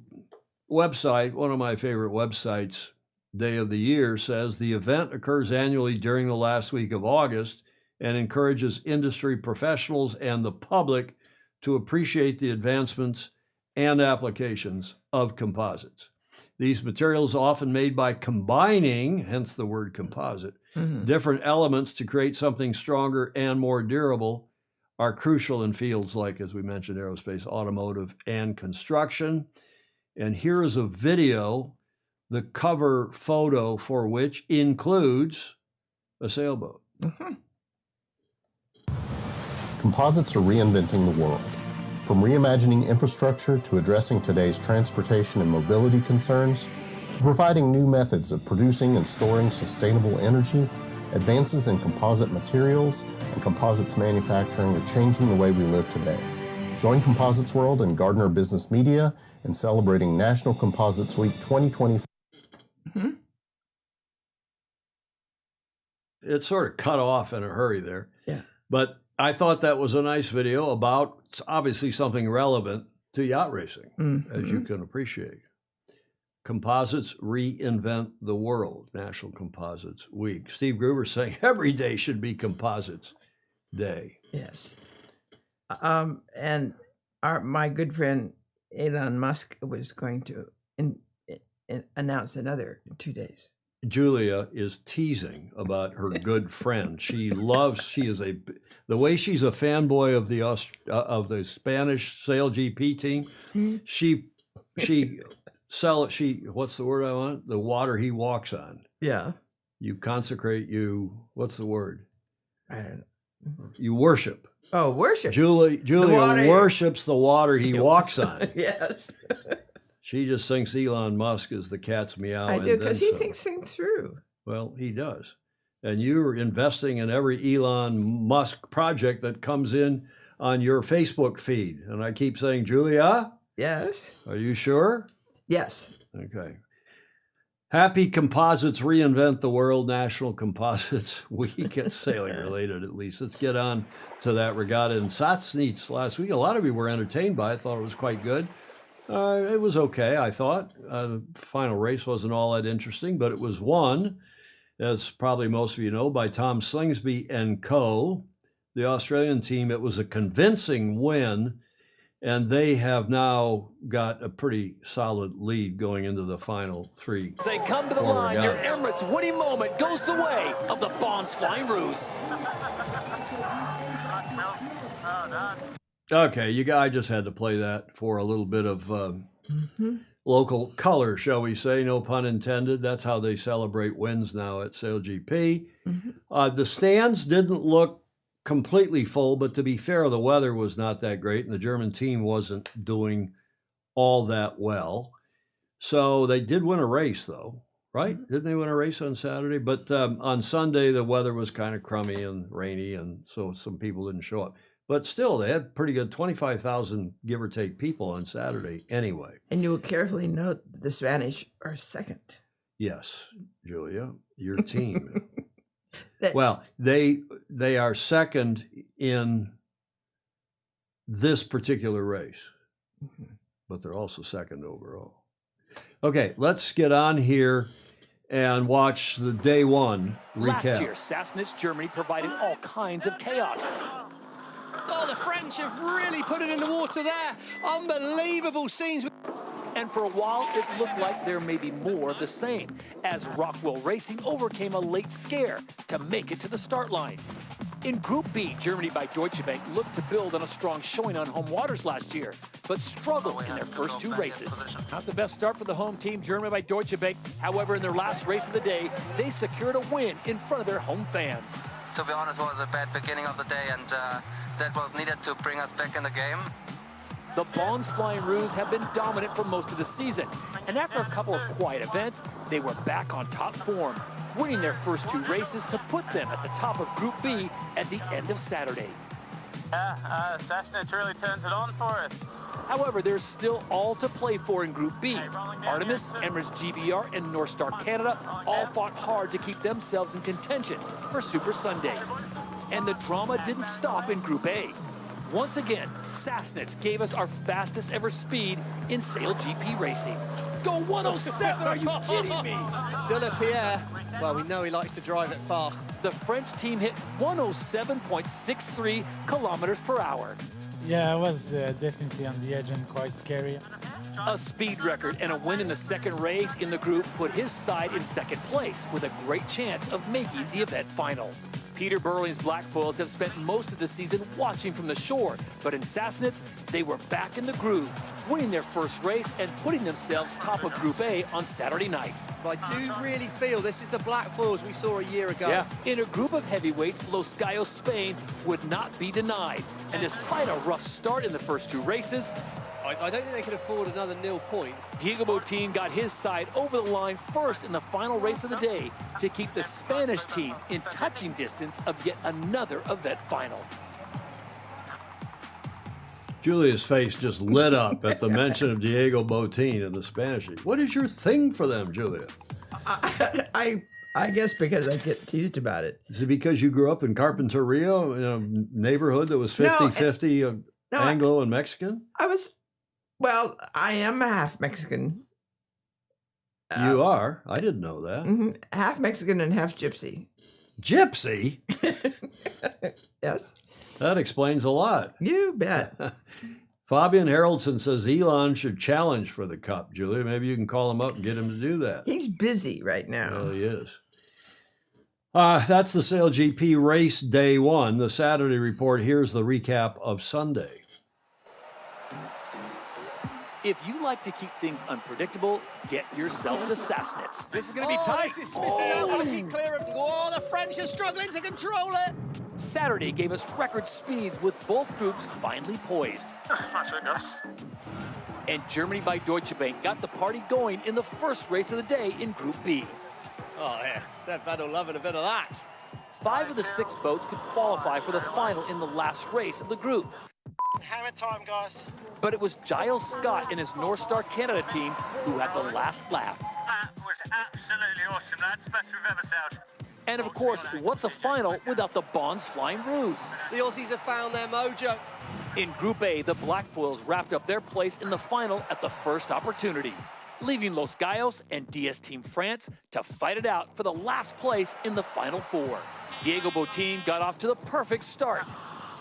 website, one of my favorite websites, Day of the Year, says the event occurs annually during the last week of August and encourages industry professionals and the public to appreciate the advancements and applications of composites. These materials, often made by combining, hence the word composite, Different elements to create something stronger and more durable are crucial in fields like, as we mentioned, aerospace, automotive, and construction. And here is a video, the cover photo for which includes a sailboat. Composites are reinventing the world. From reimagining infrastructure to addressing today's transportation and mobility concerns, to providing new methods of producing and storing sustainable energy, advances in composite materials and composites manufacturing are changing the way we live today. Join Composites World and Gardner Business Media in celebrating National Composites Week 2024. It sort of cut off in a hurry there. Yeah. But I thought that was a nice video about obviously something relevant to yacht racing, as you can appreciate. Composites reinvent the world, National Composites Week. Steve Gruber saying every day should be Composites Day. Yes. And my good friend Elon Musk was going to announce another in 2 days. Julia is teasing about her good friend. The way she's a fanboy of the Spanish Sail GP team. What's the word I want? The water he walks on. Yeah. You consecrate. What's the word? I don't know. You worship. Oh, worship. Julia worships the water he walks on. Yes. She just thinks Elon Musk is the cat's meow. I do, because he thinks things through. Well, he does. And you're investing in every Elon Musk project that comes in on your Facebook feed. And I keep saying, Julia? Yes. Are you sure? Yes. Okay. Happy Composites Reinvent the World, National Composites Week. It's sailing related, at least. Let's get on to that regatta in Satsnitz last week. A lot of you were entertained by it. I thought it was quite good. It was okay, I thought. The final race wasn't all that interesting, but it was won, as probably most of you know, by Tom Slingsby Co, the Australian team. It was a convincing win, and they have now got a pretty solid lead going into the final three. As they come to the line, your Emirates winning moment goes the way of the Bonds Flying Roos. Okay, I just had to play that for a little bit of local color, shall we say, no pun intended. That's how they celebrate wins now at Sail GP. The stands didn't look completely full, but to be fair, the weather was not that great, and the German team wasn't doing all that well. So they did win a race, though, right? Didn't they win a race on Saturday? But on Sunday, the weather was kind of crummy and rainy, and so some people didn't show up. But still, they had pretty good 25,000, give or take, people on Saturday anyway. And you will carefully note that the Spanish are second. Yes, Julia, your team. Well, they are second in this particular race, but they're also second overall. Okay, let's get on here and watch the day one recap. Last year, Sassnitz, Germany provided all kinds of chaos. Oh, the French have really put it in the water there. Unbelievable scenes. And for a while, it looked like there may be more of the same, as Rockwell Racing overcame a late scare to make it to the start line. In Group B, Germany by Deutsche Bank looked to build on a strong showing on home waters last year, but struggled in their first two races. Not the best start for the home team, Germany by Deutsche Bank. However, in their last race of the day, they secured a win in front of their home fans. To be honest, it was a bad beginning of the day, and that was needed to bring us back in the game. The Bonds Flying Roos have been dominant for most of the season, and after a couple of quiet events, they were back on top form, winning their first two races to put them at the top of Group B at the end of Saturday. Sassnitz really turns it on for us. However, there's still all to play for in Group B. Artemis, Emirates GBR, and North Star Canada all fought hard to keep themselves in contention for Super Sunday. And the drama didn't stop in Group A. Once again, Sassnitz gave us our fastest ever speed in Sail GP racing. Go 107, are you kidding me? Delapierre, well, we know he likes to drive it fast. The French team hit 107.63 kilometers per hour. Yeah, I was definitely on the edge and quite scary. A speed record and a win in the second race in the group put his side in second place with a great chance of making the event final. Peter Burling's Blackfoils have spent most of the season watching from the shore, but in Sassnitz, they were back in the groove, winning their first race and putting themselves top of Group A on Saturday night. But I do really feel this is the Blackfoils we saw a year ago. Yeah, in a group of heavyweights, Los Gallos, Spain would not be denied. And despite a rough start in the first two races, I don't think they can afford another 0 points. Diego Botín got his side over the line first in the final race of the day to keep the Spanish team in touching distance of yet another event final. Julia's face just lit up at the mention of Diego Botín in the Spanish league. What is your thing for them, Julia? I guess because I get teased about it. Is it because you grew up in Carpinteria, in a neighborhood that was 50-50 of Anglo and Mexican? Well, I am half Mexican. You are? I didn't know that. Half Mexican and half Gypsy. Gypsy? Yes. That explains a lot. You bet. Fabian Haraldson says Elon should challenge for the Cup, Julia. Maybe you can call him up and get him to do that. He's busy right now. Well, he is. That's the Sail GP race day one. The Saturday report. Here's the recap of Sunday. If you like to keep things unpredictable, get yourself to Sassnitz. This is going to be tight. This is missing out. Got to keep clear of. Oh, the French are struggling to control it. Saturday gave us record speeds with both groups finally poised. And Germany by Deutsche Bank got the party going in the first race of the day in Group B. Oh, yeah. Seb Vettel loving a bit of that. 5 of the 6 boats could qualify for the final in the last race of the group. Hammer time, guys. But it was Giles Scott and his North Star Canada team who had the last laugh. That was absolutely awesome, lads. Best we've ever sailed. And of course, what's a final without the Bonds Flying Ruse? The Aussies have found their mojo. In Group A, the Blackfoils wrapped up their place in the final at the first opportunity, leaving Los Gallos and DS Team France to fight it out for the last place in the Final Four. Diego Botín got off to the perfect start.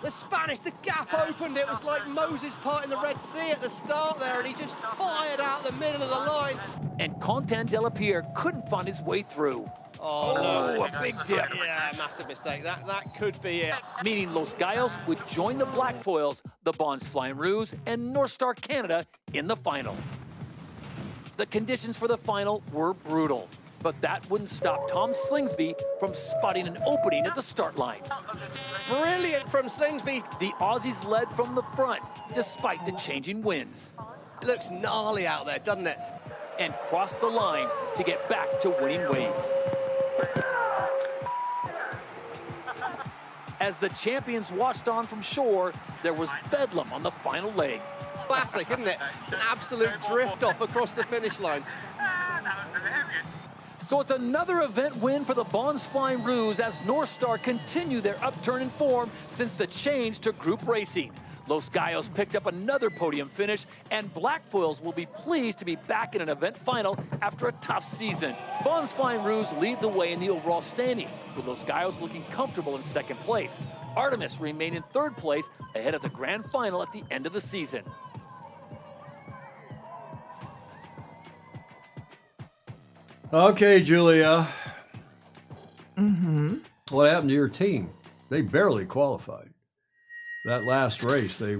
The Spanish, the gap opened. It was like Moses parting the Red Sea at the start there, and he just fired out the middle of the line. And Quentin Delapierre couldn't find his way through. Oh, no. A big dip. Yeah, massive mistake. That could be it. Meaning Los Gallos would join the Blackfoils, the Bonds Flying Ruse, and North Star Canada in the final. The conditions for the final were brutal, but that wouldn't stop Tom Slingsby from spotting an opening at the start line. Brilliant from Slingsby. The Aussies led from the front, despite the changing winds. It looks gnarly out there, doesn't it? And crossed the line to get back to winning ways. As the champions watched on from shore, there was bedlam on the final leg. Classic, isn't it? It's an absolute drift off across the finish line. So it's another event win for the Bonds Flying Ruse as North Star continue their upturn in form since the change to group racing. Los Gallos picked up another podium finish, and Blackfoils will be pleased to be back in an event final after a tough season. Bonds Flying Ruse lead the way in the overall standings, with Los Gallos looking comfortable in second place. Artemis remained in third place ahead of the grand final at the end of the season. Okay, Julia. What happened to your team? They barely qualified. That last race, they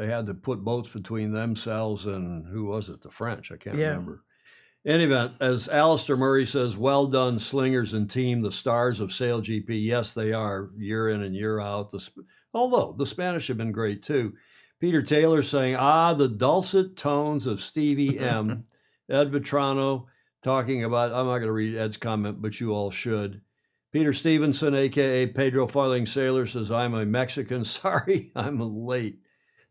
had to put boats between themselves and who was it? The French. I can't remember. In any event, as Alistair Murray says, well done, slingers and team, the stars of Sail GP. Yes, they are, year in and year out. Although the Spanish have been great too. Peter Taylor saying, the dulcet tones of Stevie M. Ed Vetrano talking about, I'm not going to read Ed's comment, but you all should. Peter Stevenson, a.k.a. Pedro Farthing Sailor, says, I'm a Mexican. Sorry, I'm late.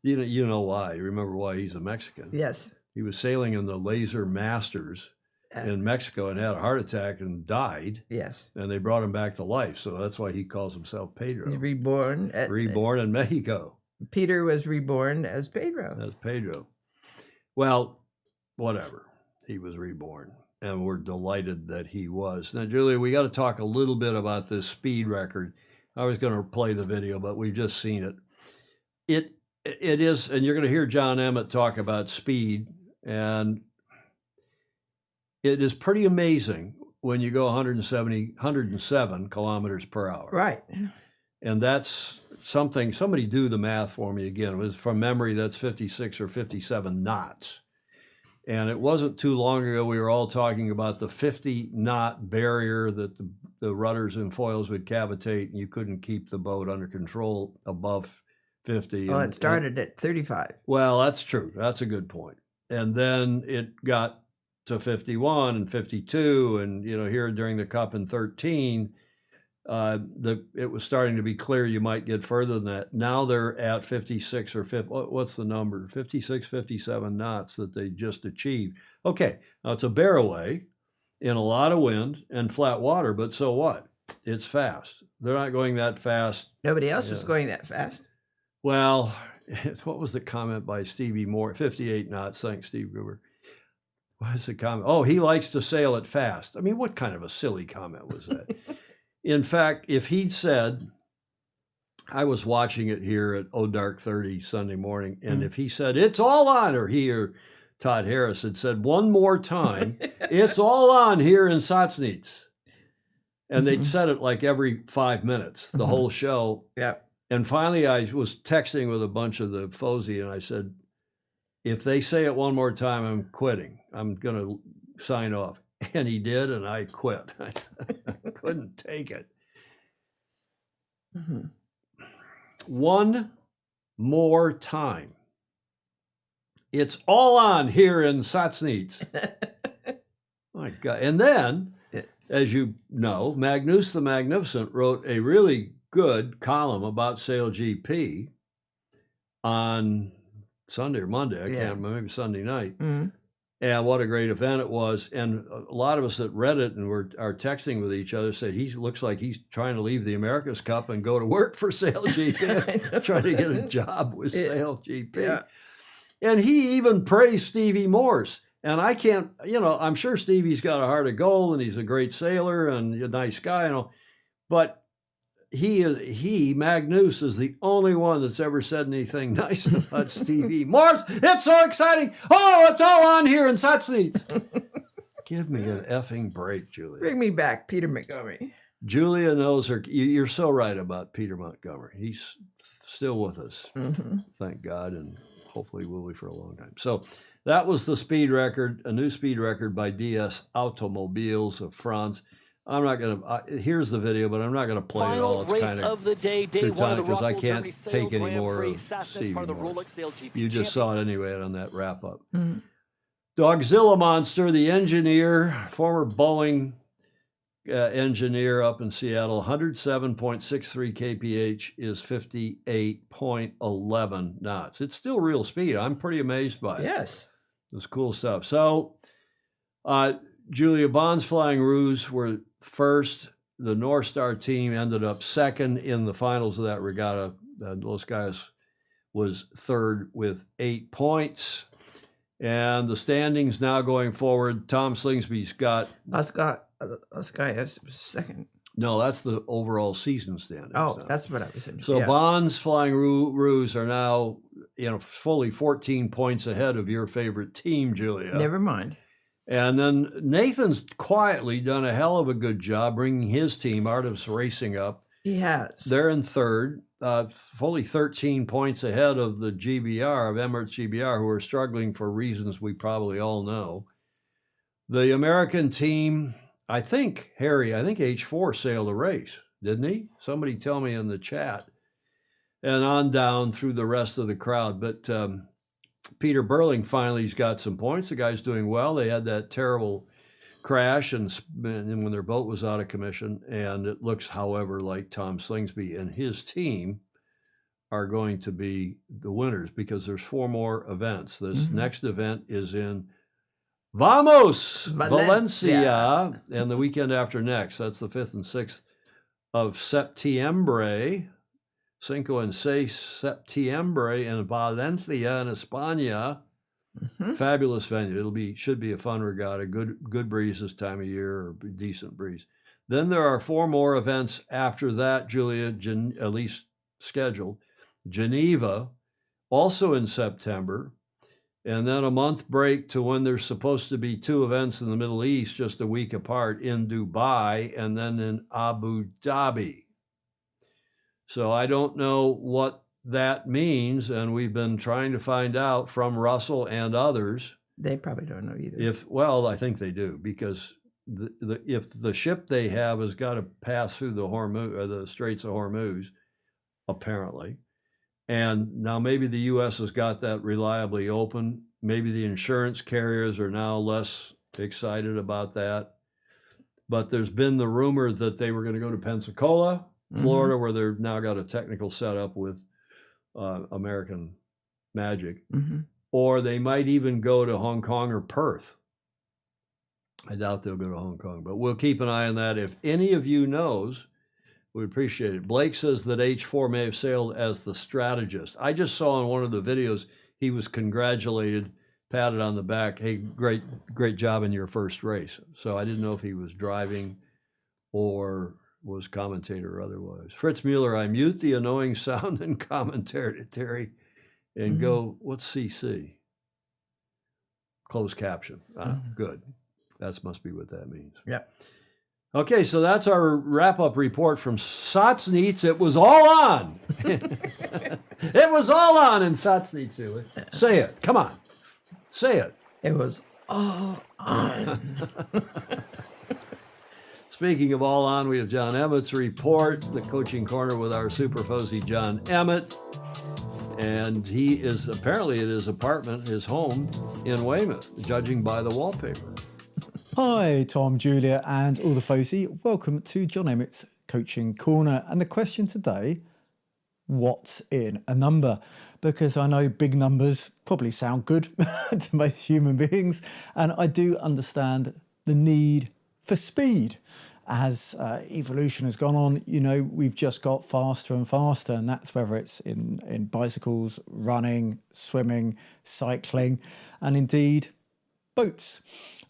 You know why. You remember why he's a Mexican. Yes. He was sailing in the Laser Masters in Mexico and had a heart attack and died. Yes. And they brought him back to life. So that's why he calls himself Pedro. He's reborn. Reborn in Mexico. Peter was reborn as Pedro. As Pedro. Well, whatever. He was reborn. And we're delighted that he was. Now, Julia, we got to talk a little bit about this speed record. I was going to play the video, but we've just seen it. it is, and you're going to hear John Emmett talk about speed, and it is pretty amazing when you go 107 kilometers per hour. Right. And that's something, somebody do the math for me again. It was from memory, that's 56 or 57 knots. And it wasn't too long ago, we were all talking about the 50 knot barrier that the rudders and foils would cavitate, and you couldn't keep the boat under control above 50. Well, it started at 35. Well, that's true. That's a good point. And then it got to 51 and 52, and here during the Cup in 13, it was starting to be clear you might get further than that. Now they're at 56 or 50. What's the number? 56, 57 knots that they just achieved. Okay, now it's a barroway in a lot of wind and flat water, but so what? It's fast. They're not going that fast. Nobody else was going that fast. Well, what was the comment by Stevie Moore? 58 knots. Thanks, Steve Gruber. What is the comment? Oh, he likes to sail it fast. I mean, what kind of a silly comment was that? In fact, if he'd said, I was watching it here at Dark 30 Sunday morning, and if he said, it's all on, or he or Todd Harris had said one more time, it's all on here in Satsnitz. And they'd said it like every 5 minutes, the whole show. Yeah. And finally, I was texting with a bunch of the FOSI, and I said, if they say it one more time, I'm quitting. I'm going to sign off. And he did, and I quit. I couldn't take it. One more time. It's all on here in Satsnitz. My God. And then, as you know, Magnus the Magnificent wrote a really good column about Sail GP on Sunday or Monday. I can't remember, maybe Sunday night. And what a great event it was. And a lot of us that read it and are texting with each other said, he looks like he's trying to leave the America's Cup and go to work for Sail GP, trying to get a job with Sail GP. Yeah. And he even praised Stevie Morse. And I can't, I'm sure Stevie's got a heart of gold and he's a great sailor and a nice guy, but Magnus is the only one that's ever said anything nice about Stevie Morse. It's so exciting. Oh, it's all on here in Satsnitz. Give me an effing break, Julia. Bring me back, Peter Montgomery. Julia knows her. You're so right about Peter Montgomery. He's still with us. Thank God. And hopefully will be for a long time. So that was the speed record, a new speed record by DS Automobiles of France. I'm not going to, here's the video, but I'm not going to play it all. It's race kind of the day, day one of the because I Rockwell can't Germany Sail take any Grand more Prix. of Sassnitz, Stevie part of the Morse. Rolex Sail GP You just saw it anyway on that wrap up. Dogzilla Monster, the engineer, former Boeing engineer up in Seattle, 107.63 kph is 58.11 knots. It's still real speed. I'm pretty amazed by it. Yes. It's cool stuff. So, Julia Bond's Flying Ruse were first. The North Star team ended up second in the finals of that regatta. Los Guys was third with 8 points. And the standings now going forward, Tom Slingsby's got... Los Guys was second. No, that's the overall season standings. Oh, now. that's what I was interested So in. Bond's Flying Ruse are now, fully 14 points ahead of your favorite team, Julia. Never mind. And then Nathan's quietly done a hell of a good job bringing his team, Artemis Racing, up. He has. They're in third, fully 13 points ahead of the GBR, of Emirates GBR, who are struggling for reasons we probably all know. The American team, I think H4 sailed a race, didn't he? Somebody tell me in the chat. And on down through the rest of the crowd. But Peter Burling finally's got some points. The guy's doing well. They had that terrible crash and when their boat was out of commission. And it looks, however, like Tom Slingsby and his team are going to be the winners because there's 4 more events. This next event is in Valencia, and the weekend after next. That's the 5th and 6th of Septiembre. 5 and 6 Septiembre in Valencia in España. Fabulous venue. Should be a fun regatta. Good breeze this time of year, or decent breeze. Then there are 4 more events after that, Julia, at least scheduled. Geneva also in September, and then a month break to when there's supposed to be 2 events in the Middle East just a week apart in Dubai and then in Abu Dhabi. So I don't know what that means, and we've been trying to find out from Russell and others. They probably don't know either. Well, I think they do, because if the ship they have has got to pass through the Straits of Hormuz, apparently, and now maybe the U.S. has got that reliably open. Maybe the insurance carriers are now less excited about that. But there's been the rumor that they were going to go to Pensacola, Florida, where they've now got a technical setup with American Magic. Or they might even go to Hong Kong or Perth. I doubt they'll go to Hong Kong, but we'll keep an eye on that. If any of you knows, we'd appreciate it. Blake says that H4 may have sailed as the strategist. I just saw in one of the videos he was congratulated, patted on the back. Hey, great job in your first race. So I didn't know if he was driving or was commentator or otherwise. Fritz Mueller, I mute the annoying sound and commentary and go, what's CC? Closed caption. Good. That must be what that means. Yep. Okay, so that's our wrap-up report from Satsnitz. It was all on. It was all on in Satsnitz. Say it. Come on. Say it. It was all on. Speaking of all on, we have John Emmett's report, the coaching corner with our super fuzzy John Emmett. And he is apparently at his apartment, his home in Weymouth, judging by the wallpaper. Hi, Tom, Julia, and all the Fozy. Welcome to John Emmett's Coaching Corner. And the question today, what's in a number? Because I know big numbers probably sound good to most human beings. And I do understand the need for speed. As evolution has gone on, you know, we've just got faster and faster, and that's whether it's in bicycles, running, swimming, cycling, and indeed boats.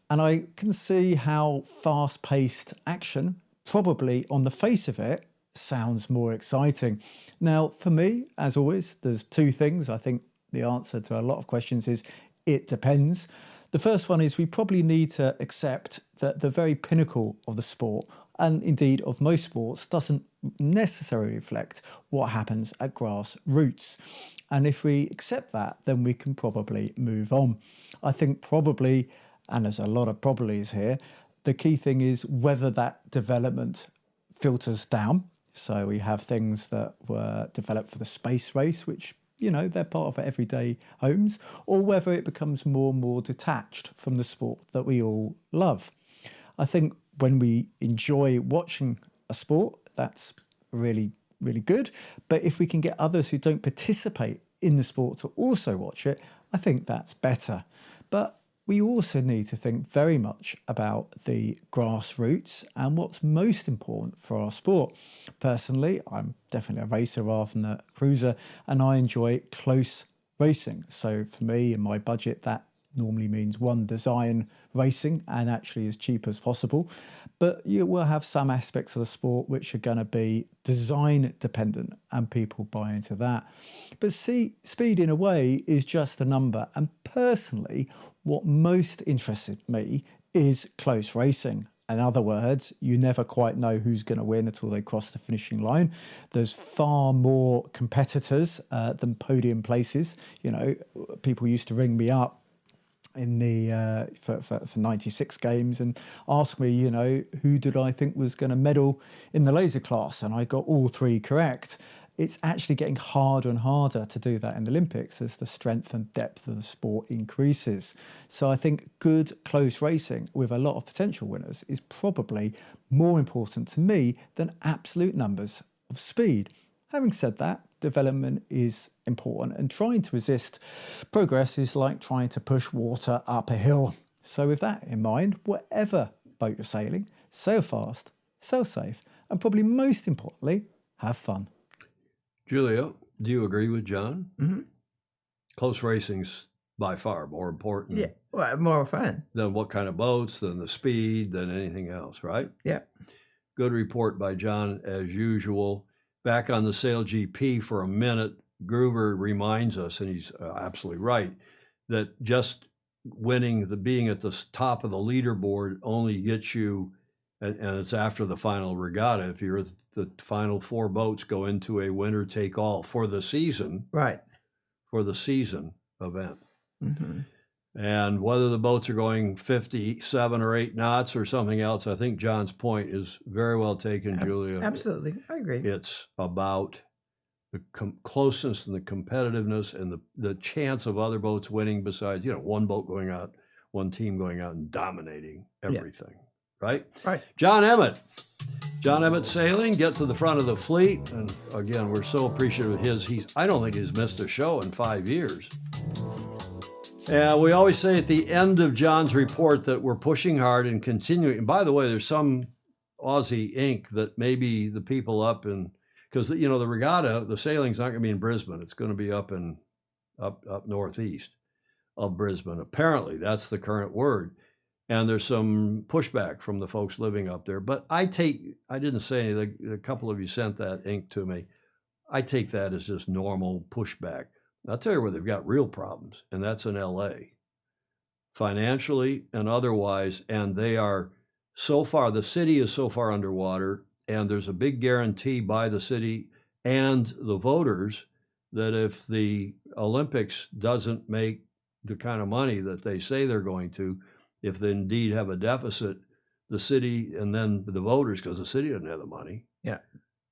And I can see how fast-paced action, probably on the face of it, sounds more exciting. Now, for me, as always, there's 2 things. I think the answer to a lot of questions is it depends. The first one is we probably need to accept that the very pinnacle of the sport, and indeed of most sports, doesn't necessarily reflect what happens at grassroots. And if we accept that, then we can probably move on. I think probably, and there's a lot of probablys here, the key thing is whether that development filters down. So we have things that were developed for the space race, which, you know, they're part of our everyday homes, or whether it becomes more and more detached from the sport that we all love. I think when we enjoy watching a sport, that's really, really good. But if we can get others who don't participate in the sport to also watch it, I think that's better. But we also need to think very much about the grassroots and what's most important for our sport. Personally, I'm definitely a racer rather than a cruiser, and I enjoy close racing. So for me, in my budget, that normally means one design racing and actually as cheap as possible. But you will have some aspects of the sport which are going to be design dependent and people buy into that. But see, speed in a way is just a number. And personally, what most interested me is close racing. In other words, you never quite know who's going to win until they cross the finishing line. There's far more competitors than podium places. You know, people used to ring me up in the for 96 games and ask me, you know, who did I think was going to medal in the laser class, and I got all 3 correct. It's actually getting harder and harder to do that in the Olympics as the strength and depth of the sport increases. So I think good close racing with a lot of potential winners is probably more important to me than absolute numbers of speed. Having said that, development is important, and trying to resist progress is like trying to push water up a hill. So with that in mind, whatever boat you're sailing, sail fast, sail safe, and probably most importantly, have fun. Julia, do you agree with John? Mm-hmm. Close racing's by far more important. Yeah, well, more fun. Than what kind of boats, than the speed, than anything else, right? Yeah. Good report by John as usual. Back on the Sail GP for a minute. Gruber reminds us, and he's absolutely right, that just being at the top of the leaderboard only gets you, and it's after the final regatta. If you're the final 4 boats go into a winner take all for the season, Right. for the season event. Mm-hmm. And whether the boats are going 57 or 8 knots or something else, I think John's point is very well taken, Julia. Absolutely. I agree. It's about the closeness and the competitiveness and the chance of other boats winning besides, one boat going out, one team going out and dominating everything. Right? Right. John Emmett Sailing, get to the front of the fleet. And again, we're so appreciative of his. I don't think he's missed a show in 5 years. And we always say at the end of John's report that we're pushing hard and continuing. And by the way, there's some Aussie ink that maybe the people up in, because the regatta, the sailing's not going to be in Brisbane. It's going to be up northeast of Brisbane. Apparently, that's the current word. And there's some pushback from the folks living up there. But I didn't say anything. A couple of you sent that ink to me. I take that as just normal pushback. I'll tell you where they've got real problems, and that's in LA, financially and otherwise. And they are the city is so far underwater, and there's a big guarantee by the city and the voters that if the Olympics doesn't make the kind of money that they say they're going to, if they indeed have a deficit, the city and then the voters, because the city doesn't have the money,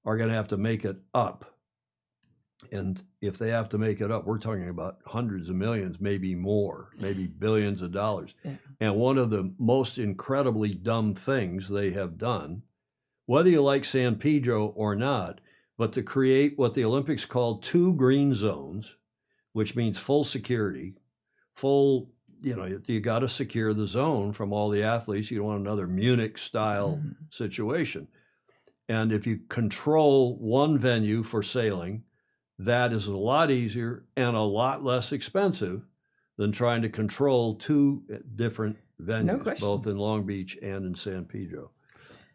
are going to have to make it up. And if they have to make it up, we're talking about hundreds of millions, maybe more, maybe billions of dollars. Yeah. And one of the most incredibly dumb things they have done, whether you like San Pedro or not, but to create what the Olympics called 2 green zones, which means full security, you got to secure the zone from all the athletes. You don't want another Munich style situation. And if you control one venue for sailing, that is a lot easier and a lot less expensive than trying to control 2 different venues, both in Long Beach and in San Pedro.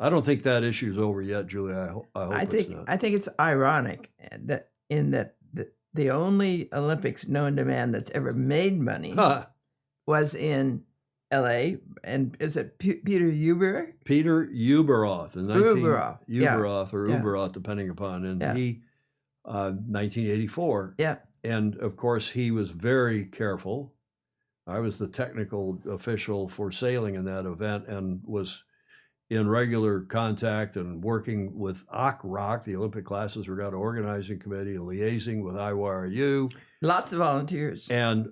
I don't think that issue is over yet, Julia. I hope it's not. I think it's ironic that the only Olympics known to man that's ever made money was in L.A. and is it Peter Uber? Peter Uberoth, Uberoth, or Uberoth, depending upon, and he. 1984. Yeah. And of course, he was very careful. I was the technical official for sailing in that event and was in regular contact and working with OCROC, the Olympic Classes Regatta Organizing Committee, and liaising with IYRU. Lots of volunteers. And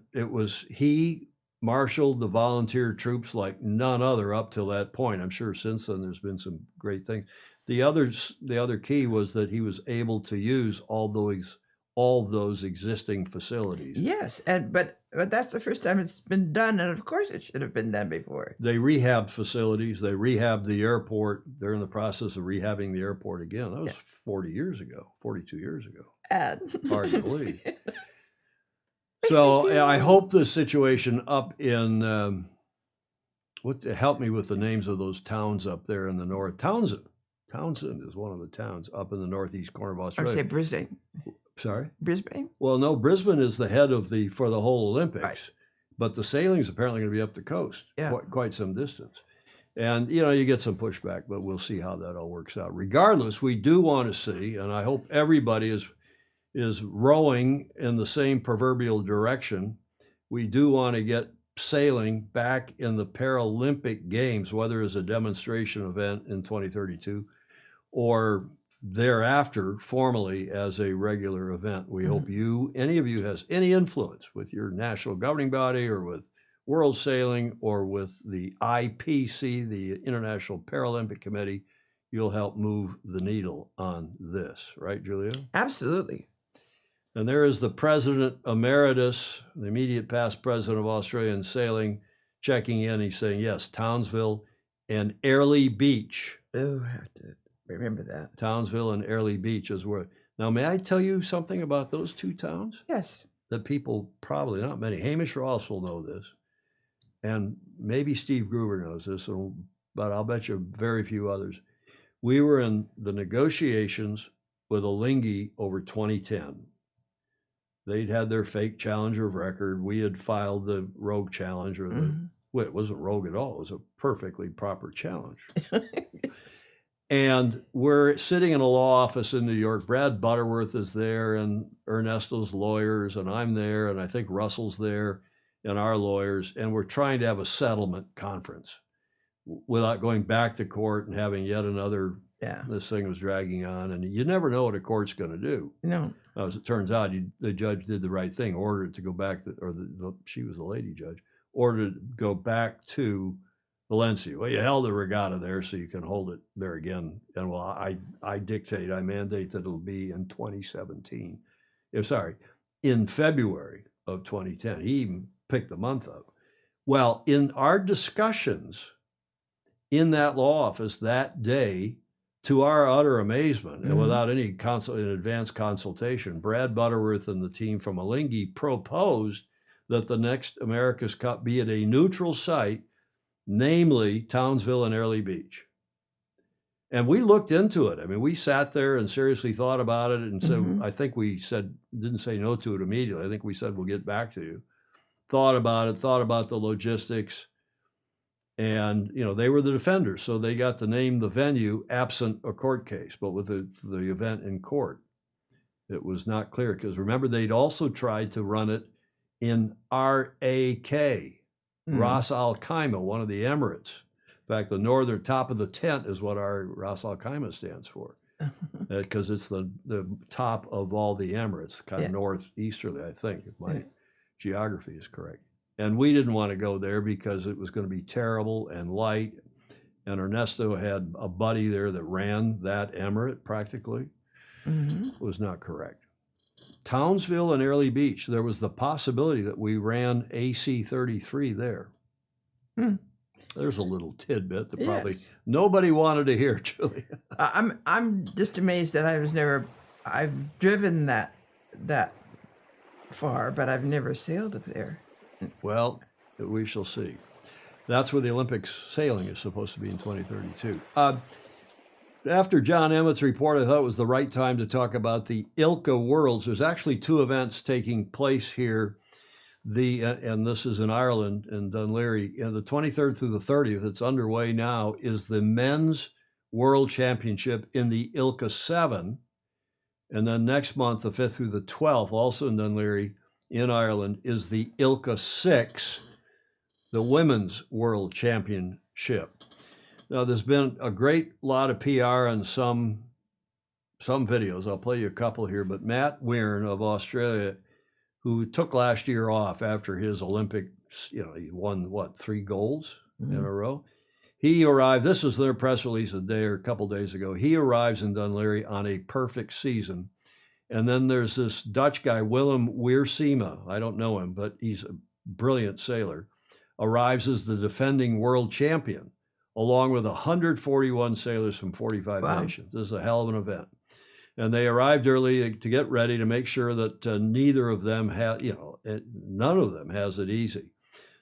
he marshaled the volunteer troops like none other up till that point. I'm sure since then there's been some great things. The other key was that he was able to use all those existing facilities. Yes, but that's the first time it's been done, and of course it should have been done before. They rehabbed facilities. They rehabbed the airport. They're in the process of rehabbing the airport again. That was 42 years ago. Hard to believe. So I hope the situation up in help me with the names of those towns up there in the north. Townsend is one of the towns up in the northeast corner of Australia. I would say Brisbane. Sorry? Brisbane? Well, no, Brisbane is the head for the whole Olympics. Right. But the sailing is apparently going to be up the coast, quite some distance. And, you get some pushback, but we'll see how that all works out. Regardless, we do want to see, and I hope everybody is rowing in the same proverbial direction. We do want to get sailing back in the Paralympic Games, whether as a demonstration event in 2032 or thereafter formally as a regular event. We hope any of you has any influence with your national governing body or with World Sailing or with the IPC, the International Paralympic Committee, you'll help move the needle on this, right, Julia? Absolutely. And there is the President Emeritus, the immediate past President of Australian Sailing, checking in. He's saying, yes, Townsville and Airlie Beach. Oh, I have to remember that. Townsville and Airlie Beach is where. Now, may I tell you something about those 2 towns? Yes. That people probably, not many, Hamish Ross will know this, and maybe Steve Gruber knows this, but I'll bet you very few others. We were in the negotiations with Alinghi over 2010. They'd had their fake Challenger of record. We had filed the rogue challenge, or the well, it wasn't rogue at all. It was a perfectly proper challenge. And we're sitting in a law office in New York. Brad Butterworth is there, and Ernesto's lawyers, and I'm there, and I think Russell's there, and our lawyers, and we're trying to have a settlement conference without going back to court and having yet another. This thing was dragging on, and you never know what a court's going to do. No. As it turns out, the judge did the right thing, ordered it to go back to, or she was the lady judge, ordered it to go back to Valencia. Well, you held the regatta there, so you can hold it there again. And well, I mandate that it'll be in 2017. In February of 2010. He even picked the month up. Well, in our discussions in that law office that day, to our utter amazement, and without any advanced consultation, Brad Butterworth and the team from Alinghi proposed that the next America's Cup be at a neutral site, namely Townsville and Airlie Beach. And we looked into it. I mean, we sat there and seriously thought about it. And so I think we didn't say no to it immediately. I think we said, we'll get back to you. Thought about it, thought about the logistics. And, they were the defenders. So they got to name the venue absent a court case, but with the event in court. It was not clear because remember, they'd also tried to run it in RAK. Ras Al Khaimah, one of the Emirates. In fact, the northern top of the tent is what our Ras Al Khaimah stands for, because it's the top of all the Emirates, kind of northeasterly, I think, if my geography is correct. And we didn't want to go there because it was going to be terrible and light. And Ernesto had a buddy there that ran that emirate practically. It was not correct. Townsville and Airlie Beach, there was the possibility that we ran AC 33 there. There's a little tidbit that probably nobody wanted to hear, Julia. I'm just amazed that I've driven that far, but I've never sailed up there. Well, we shall see. That's where the Olympics sailing is supposed to be in 2032. After John Emmett's report, I thought it was the right time to talk about the ILCA Worlds. There's actually two events taking place here. And this is in Ireland, in Dunleary. The 23rd through the 30th, it's underway now, is the Men's World Championship in the ILCA 7. And then next month, the 5th through the 12th, also in Dunleary, in Ireland, is the ILCA 6, the Women's World Championship. Now, there's been a great lot of PR on some videos. I'll play you a couple here, but Matt Weirn of Australia, who took last year off after his Olympics, he won, 3 golds in a row. He arrived, this was their press release a couple days ago. He arrives in Dunleary on a perfect season. And then there's this Dutch guy, Willem Wiersema. I don't know him, but he's a brilliant sailor. Arrives as the defending world champion, along with 141 sailors from 45 nations. This is a hell of an event. And they arrived early to get ready to make sure that neither of them none of them has it easy.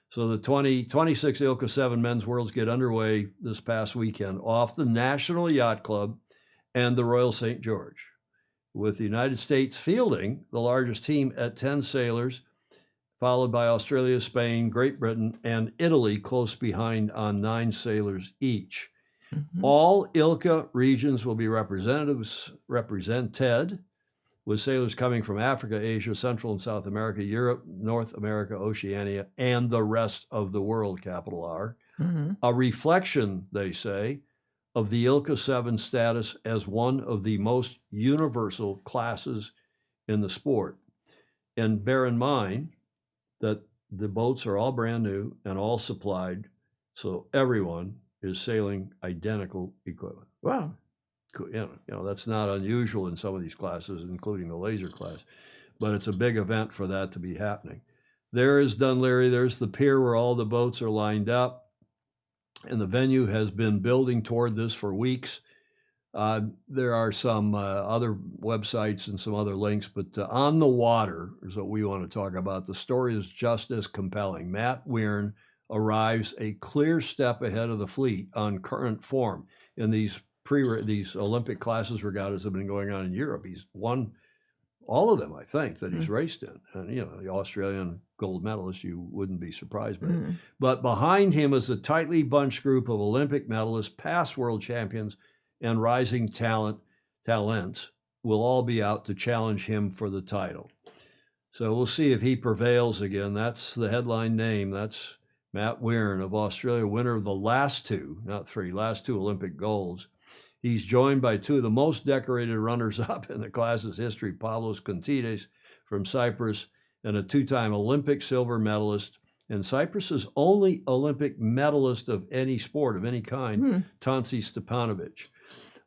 So the 2026 ILCA 7 Men's Worlds get underway this past weekend off the National Yacht Club and the Royal St. George, with the United States fielding the largest team at 10 sailors, followed by Australia, Spain, Great Britain, and Italy close behind on 9 sailors each. All ILCA regions will be represented, with sailors coming from Africa, Asia, Central and South America, Europe, North America, Oceania, and the rest of the world, capital R. A reflection, they say, of the ILCA 7 status as one of the most universal classes in the sport. And bear in mind that the boats are all brand new and all supplied, so everyone is sailing identical equipment. Wow. That's not unusual in some of these classes, including the laser class, but it's a big event for that to be happening. There is Dunleary, there's the pier where all the boats are lined up, and the venue has been building toward this for weeks. There are some other websites and some other links, but on the water is what we want to talk about. The story is just as compelling. Matt Weirn arrives a clear step ahead of the fleet on current form in these Olympic classes regattas have been going on in Europe. He's won all of them, I think, that he's raced in. And, you know, the Australian gold medalist, you wouldn't be surprised by it. But behind him is a tightly bunched group of Olympic medalists, past world champions, and rising talents will all be out to challenge him for the title. So we'll see if he prevails again. That's the headline name. That's Matt Weirn of Australia, winner of the last two, not three, last two Olympic golds. He's joined by two of the most decorated runners-up in the class's history, Pavlos Kontides from Cyprus and a two-time Olympic silver medalist, and Cyprus's only Olympic medalist of any sport, of any kind, Tansi Stepanovic.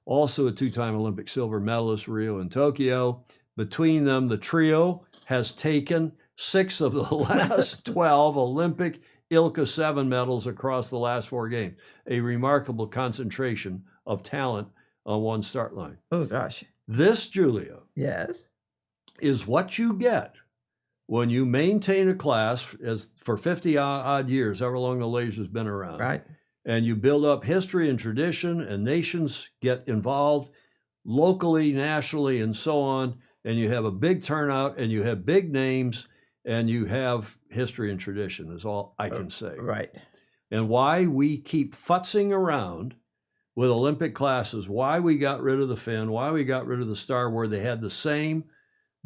Also a two-time Olympic silver medalist, Rio and Tokyo. Between them, the trio has taken 6 of the last 12 Olympic ILCA 7 medals across the last 4 games. A remarkable concentration of talent on one start line. Oh, gosh. This, Julia, Yes, is what you get when you maintain a class as for 50 odd years, however long the Ladies has been around. right. And you build up history and tradition, and nations get involved locally, nationally, and so on. And you have a big turnout, and you have big names, and you have history and tradition, is all I can say. Right. And why we keep futzing around with Olympic classes, why we got rid of the Finn, why we got rid of the Star, where they had the same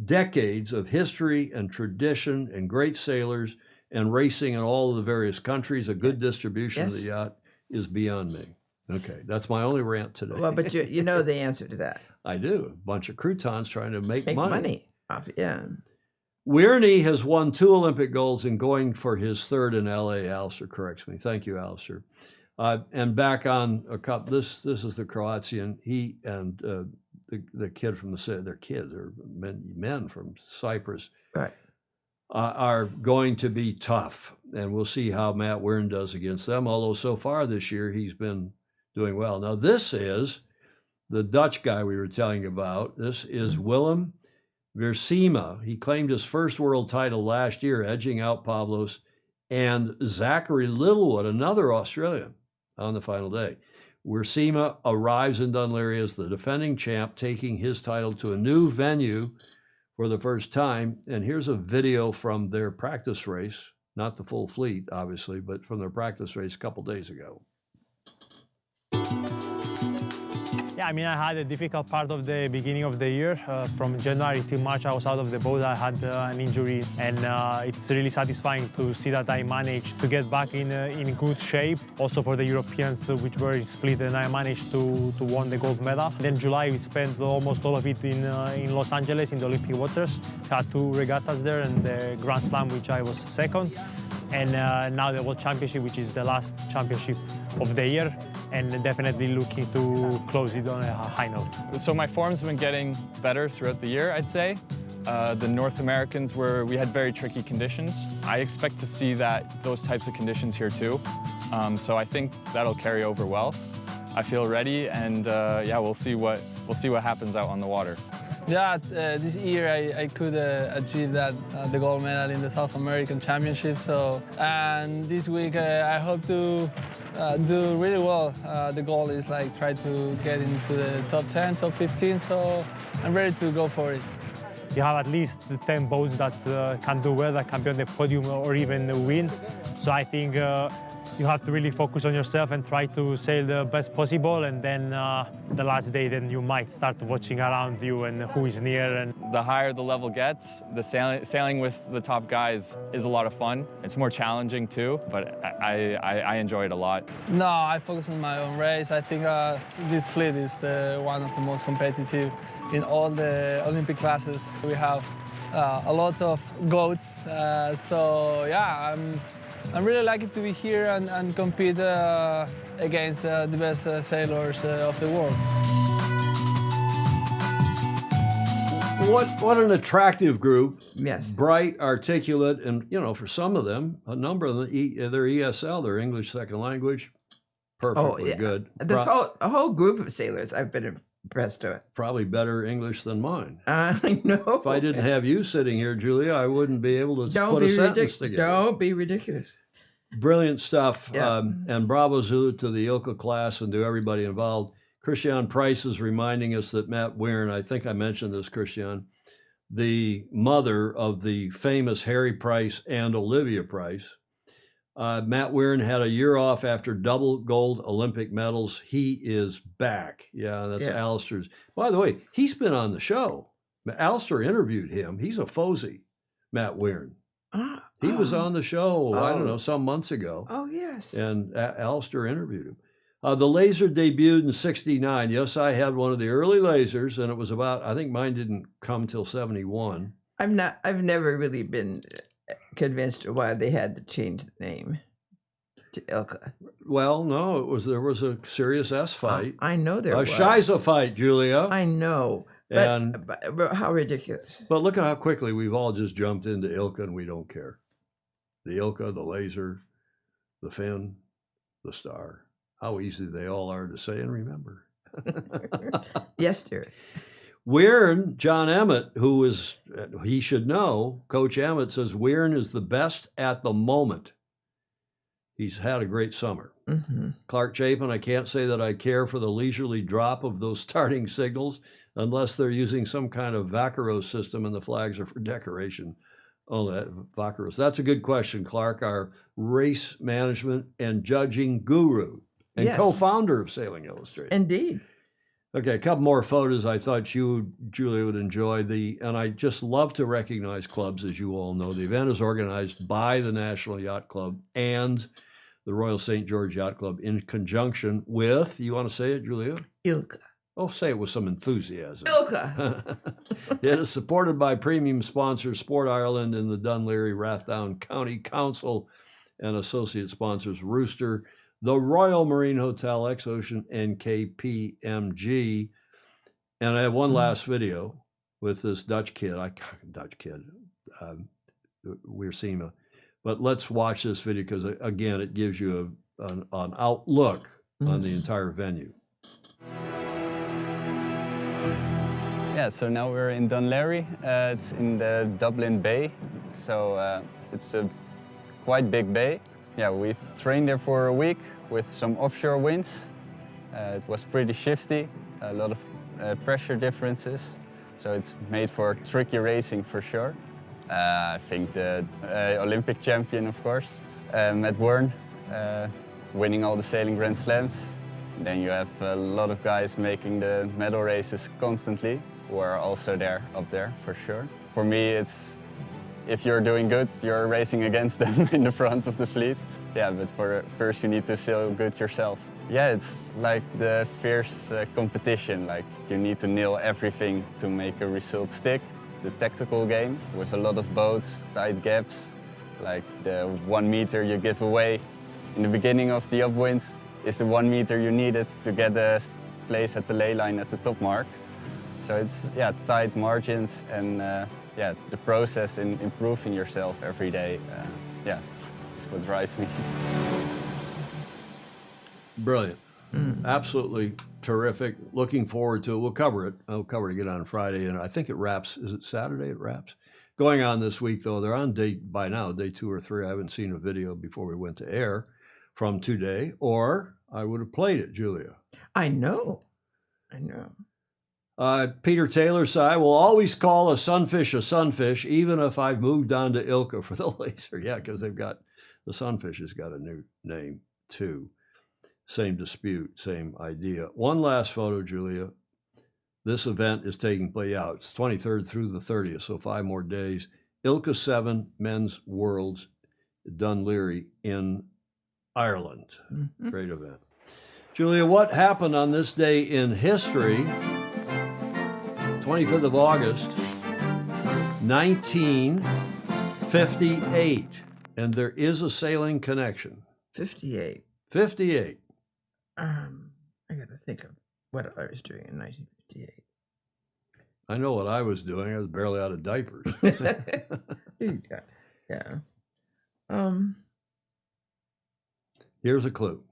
decades of history and tradition and great sailors and racing in all of the various countries, a good distribution of the yacht, is beyond me. Okay, that's my only rant today. Well, but you know the answer to that. I do. A bunch of croutons trying to make Make money. money. Yeah. Weirney has won 2 Olympic golds and going for his third in LA. Alistair corrects me. Thank you, Alistair. And back on a cup. This is the Croatian. He and the kid from they're kids, they're men from Cyprus, Right. are going to be tough, and we'll see how Matt Weirn does against them. Although so far this year he's been doing well. Now this is the Dutch guy we were telling you about. This is Willem Versiema. He claimed his first world title last year, edging out Pavlos and Zachary Littlewood, another Australian, on the final day. Versiema arrives in Dunleary as the defending champ, taking his title to a new venue for the first time. And here's a video from their practice race, not the full fleet, obviously, but from their practice race a couple days ago. Yeah, I mean, I had a difficult part of the beginning of the year. From January till March, I was out of the boat. I had an injury, and it's really satisfying to see that I managed to get back in good shape. Also for the Europeans, which were in split, and I managed to win the gold medal. Then July, we spent almost all of it in Los Angeles in the Olympic waters. Had 2 regattas there, and the Grand Slam, which I was second. And now the World Championship, which is the last championship of the year, and definitely looking to close it on a high note. So my form's been getting better throughout the year, I'd say. The North Americans we had very tricky conditions. I expect to see those types of conditions here too. So I think that'll carry over well. I feel ready, and yeah, we'll see what happens out on the water. Yeah, this year I could achieve the gold medal in the South American Championship. And this week I hope to do really well. The goal is try to get into the top 10, top 15. So I'm ready to go for it. You have at least 10 boats that can do well, that can be on the podium or even win. So I think you have to really focus on yourself and try to sail the best possible, and then the last day, then you might start watching around you and who is near. And the higher the level gets, the sailing with the top guys is a lot of fun. It's more challenging too, but I enjoy it a lot. No, I focus on my own race. I think this fleet is one of the most competitive in all the Olympic classes. We have a lot of goats, so yeah, I'm really lucky to be here and compete against the best sailors of the world. What an attractive group. Yes. Bright, articulate, and, for some of them, a number of them, they're ESL, they're English second language. Perfectly good. A whole group of sailors I've been impressed with. Probably better English than mine. I know. If I didn't have you sitting here, Julia, I wouldn't be able to put a sentence together. Don't be ridiculous. Brilliant stuff. Yeah. And bravo Zulu to the ILCA class and to everybody involved. Christian Price is reminding us that Matt Weirn, I think I mentioned this, Christian, the mother of the famous Harry Price and Olivia Price. Matt Weirin had a year off after double gold Olympic medals. He is back. Yeah, that's Alistair's. By the way, he's been on the show. Alistair interviewed him. He's a Fozy, Matt Weirin. He was on the show, I don't know, some months ago. Oh, yes. And Alistair interviewed him. The laser debuted in 69. Yes, I had one of the early lasers, and it was about, I think mine didn't come till 71. I've never really been convinced why they had to change the name to Ilka. Well, no, there was a serious S fight. I know there was. A Shiza fight, Julia. I know. But how ridiculous. But look at how quickly we've all just jumped into Ilka and we don't care. The Ilka, the laser, the fin, the star. How easy they all are to say and remember. Yes, dear. Weirin, John Emmett, he should know, Coach Emmett says Weirin is the best at the moment. He's had a great summer. Mm-hmm. Clark Chapin, I can't say that I care for the leisurely drop of those starting signals unless they're using some kind of Vaqueros system and the flags are for decoration. Oh, Vaqueros. That's a good question, Clark, our race management and judging guru and co-founder of Sailing Illustrated. Indeed. Okay, a couple more photos I thought you, Julia, would enjoy. And I just love to recognize clubs, as you all know. The event is organized by the National Yacht Club and the Royal St. George Yacht Club in conjunction with, you want to say it, Julia? Ilka. Oh, say it with some enthusiasm. Ilka. It is supported by premium sponsors Sport Ireland and the Dun Laoghaire Rathdown County Council and associate sponsors Rooster, the Royal Marine Hotel, Ex-Ocean, and KPMG. And I have one last video with this Dutch kid. We're seeing but let's watch this video because, again, it gives you an outlook on the entire venue. Yeah, so now we're in Dun Laoghaire. It's in the Dublin Bay, so it's a quite big bay. Yeah, we've trained there for a week with some offshore winds. It was pretty shifty, a lot of pressure differences, so it's made for tricky racing for sure. I think the Olympic champion, of course, Matt Weirin, winning all the sailing Grand Slams. Then you have a lot of guys making the medal races constantly, who are also up there for sure. For me, it's if you're doing good, you're racing against them in the front of the fleet. Yeah, but first you need to sail good yourself. Yeah, it's like the fierce competition. Like you need to nail everything to make a result stick. The tactical game with a lot of boats, tight gaps, like the 1 meter you give away in the beginning of the upwind is the 1 meter you needed to get a place at the ley line at the top mark. So it's tight margins and the process in improving yourself every day. Is what drives me. Brilliant. Absolutely terrific. Looking forward to it. We'll cover it. I'll cover it again on Friday, and I think it wraps. Is it Saturday it wraps? Going on this week, though. They're on day 2 or 3. I haven't seen a video before we went to air from today, or I would have played it, Julia. I know. Peter Taylor said, I will always call a sunfish, even if I've moved on to Ilka for the laser. Yeah, because the sunfish has got a new name, too. Same dispute, same idea. One last photo, Julia. This event is taking place out. It's 23rd through the 30th, so 5 more days. Ilka 7 Men's Worlds, Dun Laoghaire in Ireland. Mm-hmm. Great event. Julia, what happened on this day in history? 25th of August, 1958. And there is a sailing connection. 58. I got to think of what I was doing in 1958. I know what I was doing. I was barely out of diapers. Yeah. Here's a clue.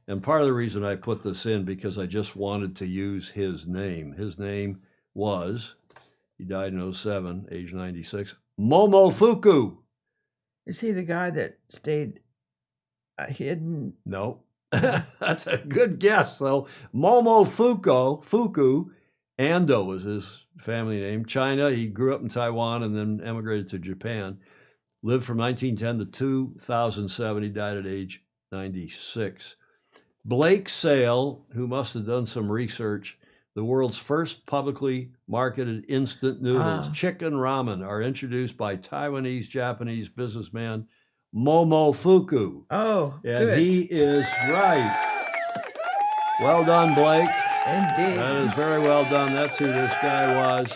And part of the reason I put this in because I just wanted to use his name. His name was, he died in 07, age 96, Momofuku. Is he the guy that stayed hidden? No. That's a good guess, though. Momofuku Ando was his family name. China, he grew up in Taiwan and then emigrated to Japan. Lived from 1910 to 2007. He died at age 96. Blake Sail, who must have done some research, the world's first publicly marketed instant noodles, chicken ramen, are introduced by Taiwanese-Japanese businessman Momofuku. Oh, and good. he is right. Well done, Blake. Indeed. That is very well done. That's who this guy was.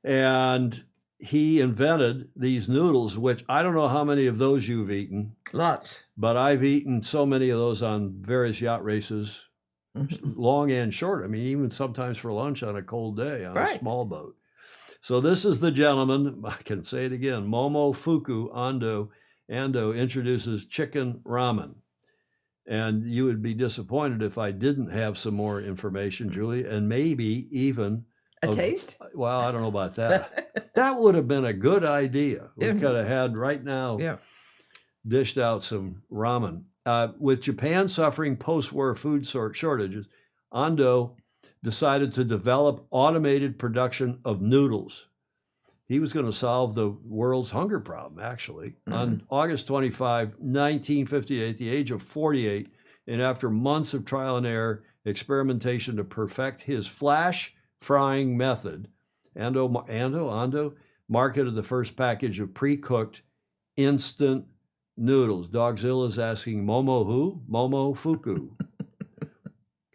And he invented these noodles, which I don't know how many of those you've eaten. Lots. But I've eaten so many of those on various yacht races, long and short. I mean, even sometimes for lunch on a cold day on a small boat. So this is the gentleman, I can say it again, Momofuku Ando introduces chicken ramen. And you would be disappointed if I didn't have some more information, Julie, and maybe even a taste? Well, I don't know about that. That would have been a good idea. We could have had right now dished out some ramen. With Japan suffering post-war food shortages, Ando decided to develop automated production of noodles. He was going to solve the world's hunger problem, actually. On August 25, 1958, at the age of 48, and after months of trial and error, experimentation to perfect his flash frying method, Ando marketed the first package of pre-cooked instant noodles. Dogzilla is asking, Momo who? Momofuku.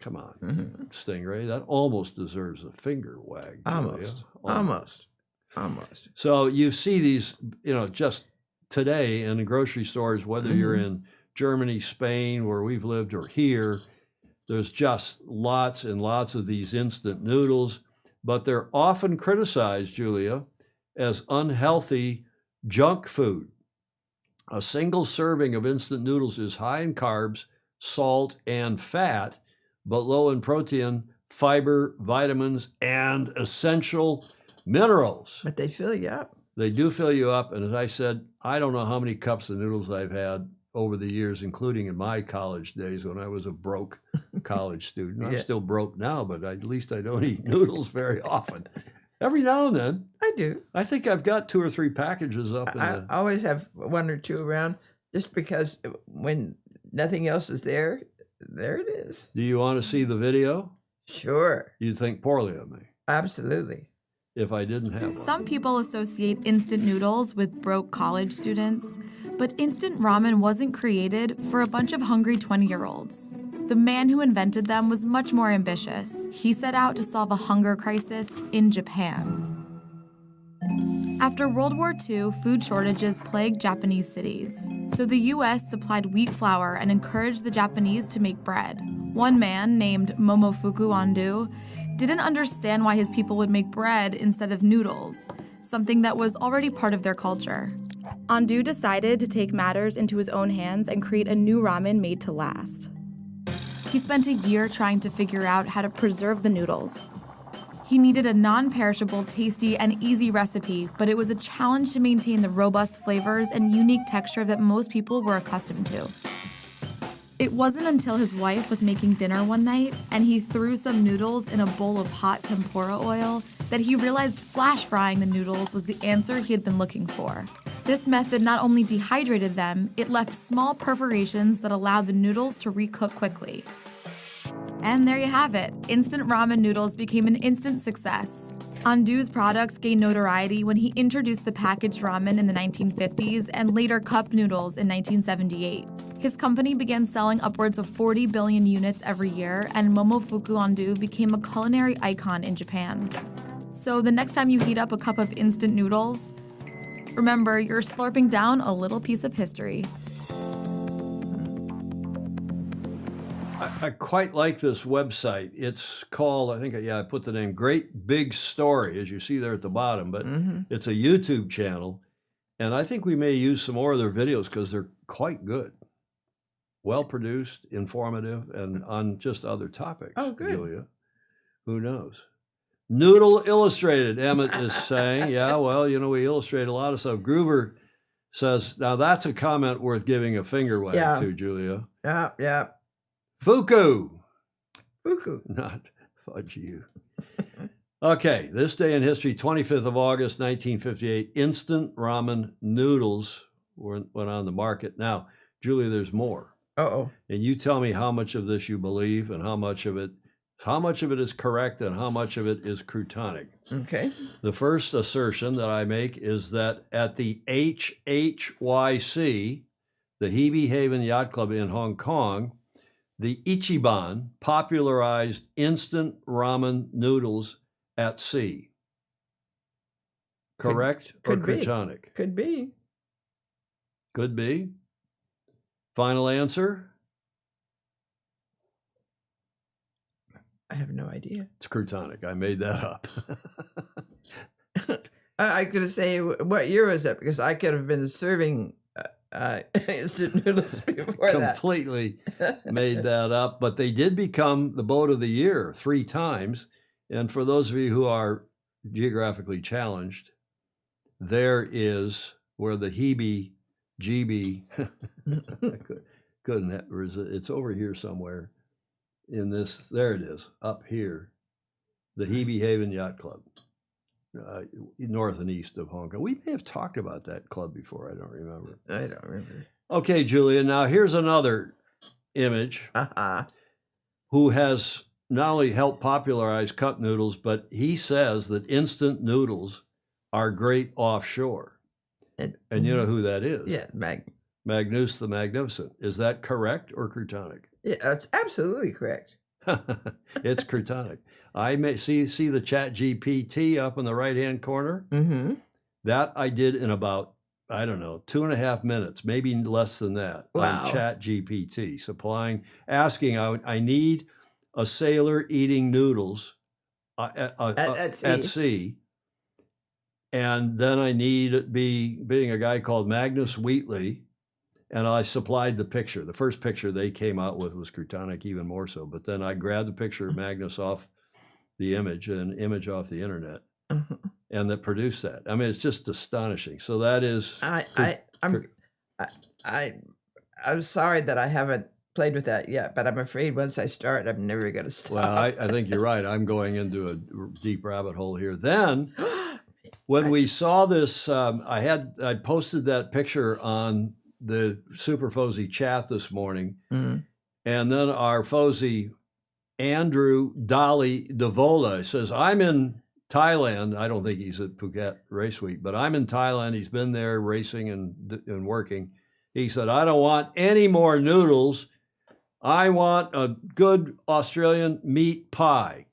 Come on, Stingray. That almost deserves a finger wag. Almost. So you see these, just today in the grocery stores, whether you're in Germany, Spain, where we've lived, or here, there's just lots and lots of these instant noodles, but they're often criticized, Julia, as unhealthy junk food. A single serving of instant noodles is high in carbs, salt, and fat, but low in protein, fiber, vitamins, and essential minerals. But they fill you up. They do fill you up. And as I said, I don't know how many cups of noodles I've had over the years, including in my college days when I was a broke college student. I'm still broke now, but at least I don't eat noodles very often. Every now and then. I do. I think I've got 2 or 3 packages up. I always have 1 or 2 around just because when nothing else is there, there it is. Do you want to see the video? Sure. You'd think poorly of me. Absolutely. If I didn't have one. Some people associate instant noodles with broke college students, but instant ramen wasn't created for a bunch of hungry 20-year-olds. The man who invented them was much more ambitious. He set out to solve a hunger crisis in Japan. After World War II, food shortages plagued Japanese cities. So the US supplied wheat flour and encouraged the Japanese to make bread. One man, named Momofuku Ando, didn't understand why his people would make bread instead of noodles, something that was already part of their culture. Ando decided to take matters into his own hands and create a new ramen made to last. He spent a year trying to figure out how to preserve the noodles. He needed a non-perishable, tasty, and easy recipe, but it was a challenge to maintain the robust flavors and unique texture that most people were accustomed to. It wasn't until his wife was making dinner one night and he threw some noodles in a bowl of hot tempura oil that he realized flash frying the noodles was the answer he had been looking for. This method not only dehydrated them, it left small perforations that allowed the noodles to recook quickly. And there you have it. Instant ramen noodles became an instant success. Ando's products gained notoriety when he introduced the packaged ramen in the 1950s and later cup noodles in 1978. His company began selling upwards of 40 billion units every year, and Momofuku Ando became a culinary icon in Japan. So the next time you heat up a cup of instant noodles, remember you're slurping down a little piece of history. I quite like this website. It's called, I put the name Great Big Story, as you see there at the bottom, but it's a YouTube channel. And I think we may use some more of their videos because they're quite good. Well produced, informative, and on just other topics. Oh, good. Julia. Who knows? Noodle Illustrated, Emmett is saying. Yeah, well, we illustrate a lot of stuff. Gruber says, now that's a comment worth giving a finger wag to, Julia. Yeah. Fuku. Fuku. Not fudge you. Okay, this day in history, 25th of August, 1958, instant ramen noodles went on the market. Now, Julia, there's more. Uh-oh. And you tell me how much of this you believe and how much of it is correct and how much of it is croutonic. Okay. The first assertion that I make is that at the HHYC, the Hebe Haven Yacht Club in Hong Kong, the Ichiban popularized instant ramen noodles at sea. Correct could or be. croutonic? Could be. Could be. Final answer? I have no idea. It's croutonic. I made that up. I could say, what year was that? Because I could have been serving instant noodles before that. Completely made that up. But they did become the boat of the year 3 times. And for those of you who are geographically challenged, there is where the Hebe GB couldn't it's over here somewhere in this. There it is, up here, the Hebe Haven Yacht Club, north and east of Hong Kong. We may have talked about that club before. I don't remember. Okay, Julia. Now here's another image. Who has not only helped popularize cup noodles, but he says that instant noodles are great offshore. And you know who that is? Yeah, Magnus the Magnificent. Is that correct or croutonic? Yeah, it's absolutely correct. It's croutonic. I may see the Chat GPT up in the right-hand corner. Mm-hmm. That I did in about, I don't know, 2.5 minutes, maybe less than that. Wow. On Chat GPT, asking, I need a sailor eating noodles at sea. And then I need being a guy called Magnus Wheatley, and I supplied the picture. The first picture they came out with was croutonic, even more so. But then I grabbed the picture of Magnus off the image, an image off the internet, and that produced that. I mean, it's just astonishing. So that is. I'm sorry that I haven't played with that yet, but I'm afraid once I start, I'm never going to stop. Well, I think you're right. I'm going into a deep rabbit hole here. Then. When we saw this, I posted that picture on the Super Fozy chat this morning, and then our Fozy Andrew Dolly Devola says, "I'm in Thailand." I don't think he's at Phuket Race Week, but I'm in Thailand. He's been there racing and working. He said, "I don't want any more noodles. I want a good Australian meat pie."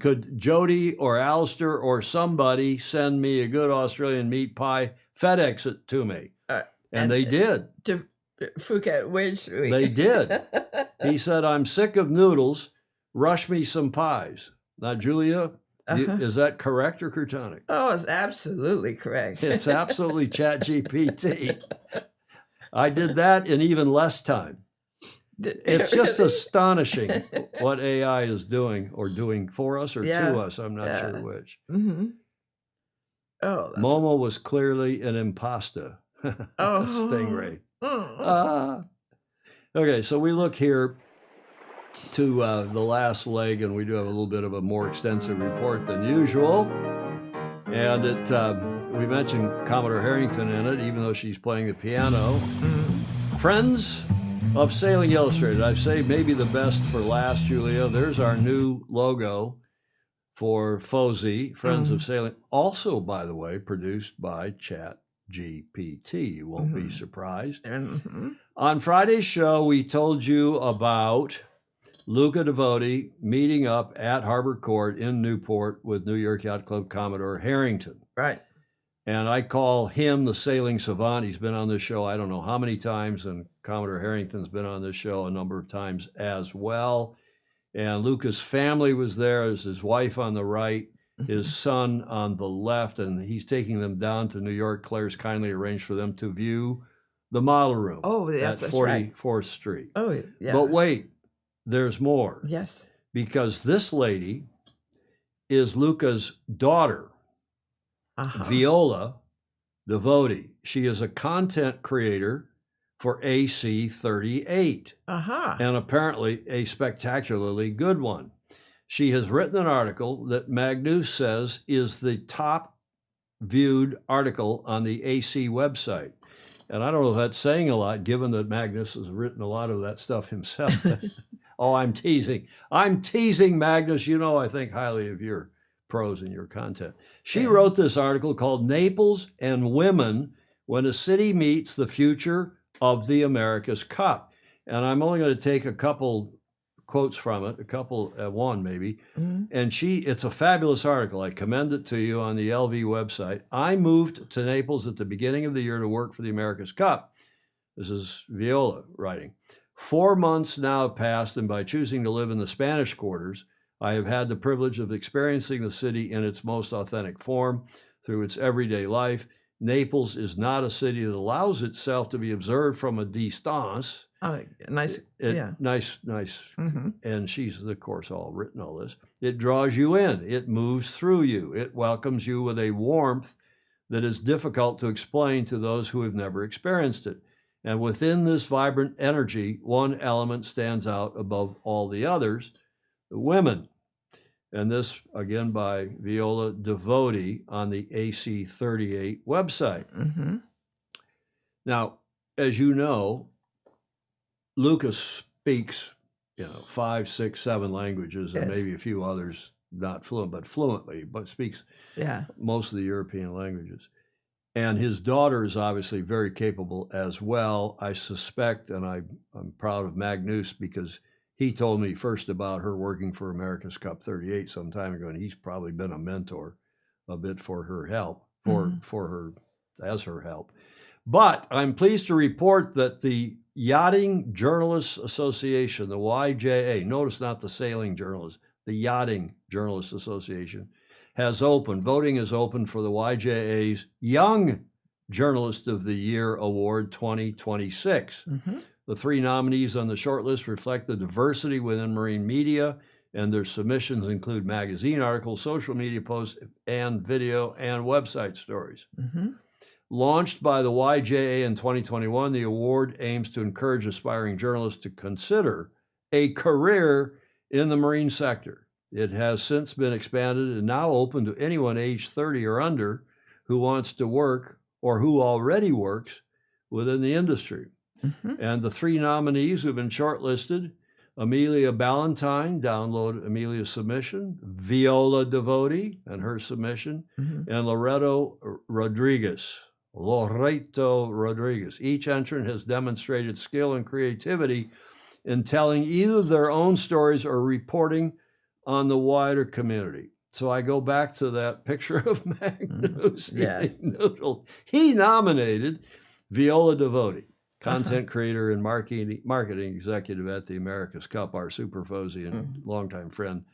Could Jody or Alistair or somebody send me a good Australian meat pie? FedEx it to me. And they did. To Phuket, which they did. He said, "I'm sick of noodles. Rush me some pies." Now, Julia, is that correct or croutonic? Oh, it's absolutely correct. It's absolutely Chat GPT. I did that in even less time. It's just astonishing what AI is doing, or doing for us or to us. I'm not sure which. Mm-hmm. Oh, Momo was clearly an imposter. Stingray. Okay, so we look here to the last leg, and we do have a little bit of a more extensive report than usual. And we mentioned Commodore Harrington in it, even though she's playing the piano. Friends of Sailing Illustrated. I've saved maybe the best for last, Julia. There's our new logo for Fozy, Friends of Sailing. Also, by the way, produced by Chat GPT. You won't be surprised. On Friday's show, we told you about Luca Devoti meeting up at Harbor Court in Newport with New York Yacht Club Commodore Harrington. Right. And I call him the sailing savant. He's been on this show I don't know how many times, and Commodore Harrington's been on this show a number of times as well. And Luca's family was there. There's his wife on the right, his son on the left, and he's taking them down to New York. Claire's kindly arranged for them to view the model room. Oh, that's at right. 44th Street. Oh, yeah. But wait, there's more. Yes. Because this lady is Luca's daughter. Viola Devoti. She is a content creator for AC38, and apparently a spectacularly good one. She has written an article that Magnus says is the top viewed article on the AC website. And I don't know if that's saying a lot, given that Magnus has written a lot of that stuff himself. Oh, I'm teasing. I'm teasing, Magnus. You know I think highly of your prose and your content. She wrote this article called Naples and Women When a City Meets the Future of the America's Cup. And I'm only going to take a couple quotes from it, one maybe. And it's a fabulous article. I commend it to you on the LV website. I moved to Naples at the beginning of the year to work for the America's Cup. This is Viola writing. 4 months now have passed, and by choosing to live in the Spanish quarters, I have had the privilege of experiencing the city in its most authentic form through its everyday life. Naples is not a city that allows itself to be observed from a distance. Oh, nice. Nice. And she's, of course, all written all this. It draws you in. It moves through you. It welcomes you with a warmth that is difficult to explain to those who have never experienced it. And within this vibrant energy, one element stands out above all the others, the women. And this, again, by Viola Devoti on the AC38 website. Now, as you know, Lucas speaks, 5, 6, 7 languages, and maybe a few others not fluent, but fluently, but speaks most of the European languages. And his daughter is obviously very capable as well. I suspect, and I'm proud of Magnus because he told me first about her working for America's Cup 38 some time ago, and he's probably been a mentor a bit for her help, as her help. But I'm pleased to report that the Yachting Journalists Association, the YJA, notice not the Sailing Journalists, the Yachting Journalists Association, has opened. Voting is open for the YJA's Young Journalist of the Year Award 2026. The 3 nominees on the shortlist reflect the diversity within marine media, and their submissions include magazine articles, social media posts, and video and website stories. Launched by the YJA in 2021, the award aims to encourage aspiring journalists to consider a career in the marine sector. It has since been expanded and now open to anyone aged 30 or under who wants to work or who already works within the industry. And the 3 nominees who have been shortlisted, Amelia Ballantyne, download Amelia's submission, Viola Devoti and her submission, and Loreto Rodriguez. Each entrant has demonstrated skill and creativity in telling either their own stories or reporting on the wider community. So I go back to that picture of Magnus eating noodles. He nominated Viola Devoti, content creator and marketing executive at the America's Cup, our super Fozy and longtime friend,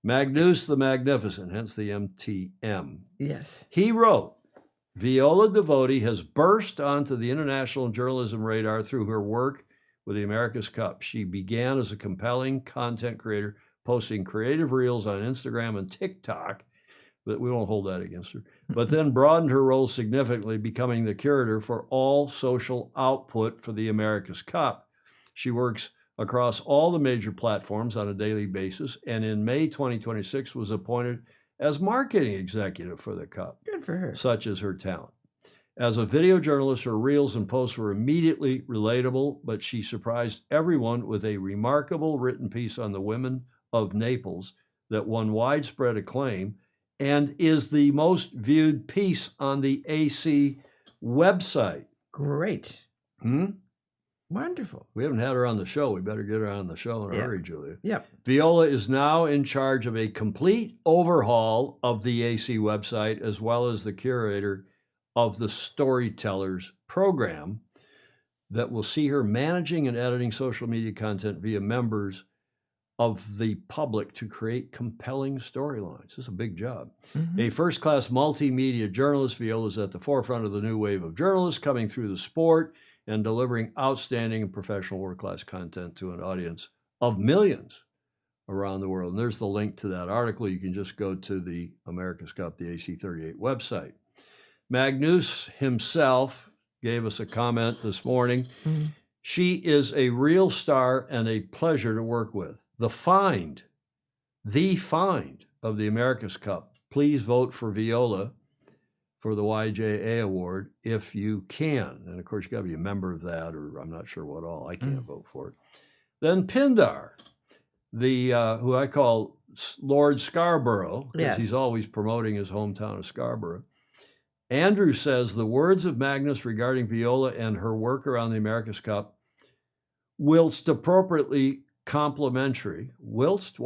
Magnus the Magnificent, hence the MTM. Yes. He wrote, Viola Devoti has burst onto the international journalism radar through her work with the America's Cup. She began as a compelling content creator, posting creative reels on Instagram and TikTok, but we won't hold that against her, but then broadened her role significantly, becoming the curator for all social output for the America's Cup. She works across all the major platforms on a daily basis, and in May 2026 was appointed as marketing executive for the Cup. Good for her. Such is her talent. As a video journalist, her reels and posts were immediately relatable, but she surprised everyone with a remarkable written piece on the women of Naples that won widespread acclaim and is the most viewed piece on the AC website. Great. Wonderful. We haven't had her on the show. We better get her on the show in a hurry, Julia. Yep. Viola is now in charge of a complete overhaul of the AC website, as well as the curator of the Storytellers program that will see her managing and editing social media content via members of the public to create compelling storylines. This is a big job. A first-class multimedia journalist, Viola is at the forefront of the new wave of journalists coming through the sport and delivering outstanding and professional world-class content to an audience of millions around the world. And there's the link to that article. You can just go to the America's Cup, the AC38 website. Magnus himself gave us a comment this morning. She is a real star and a pleasure to work with. The Find, the find of the America's Cup. Please vote for Viola for the YJA award if you can. And of course, you got to be a member of that, or I'm not sure what all. I can't vote for it. Then Pindar, the who I call Lord Scarborough, because he's always promoting his hometown of Scarborough. Andrew says the words of Magnus regarding Viola and her work around the America's Cup, whilst appropriately complimentary, whilst,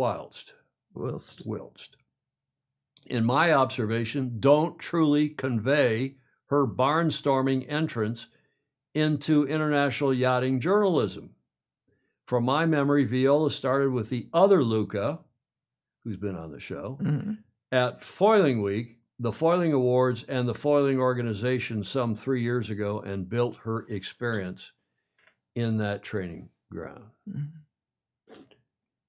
in my observation, don't truly convey her barnstorming entrance into international yachting journalism. From my memory, Viola started with the other Luca, who's been on the show, at Foiling Week, the Foiling Awards, and the Foiling Organization some 3 years ago, and built her experience in that training ground.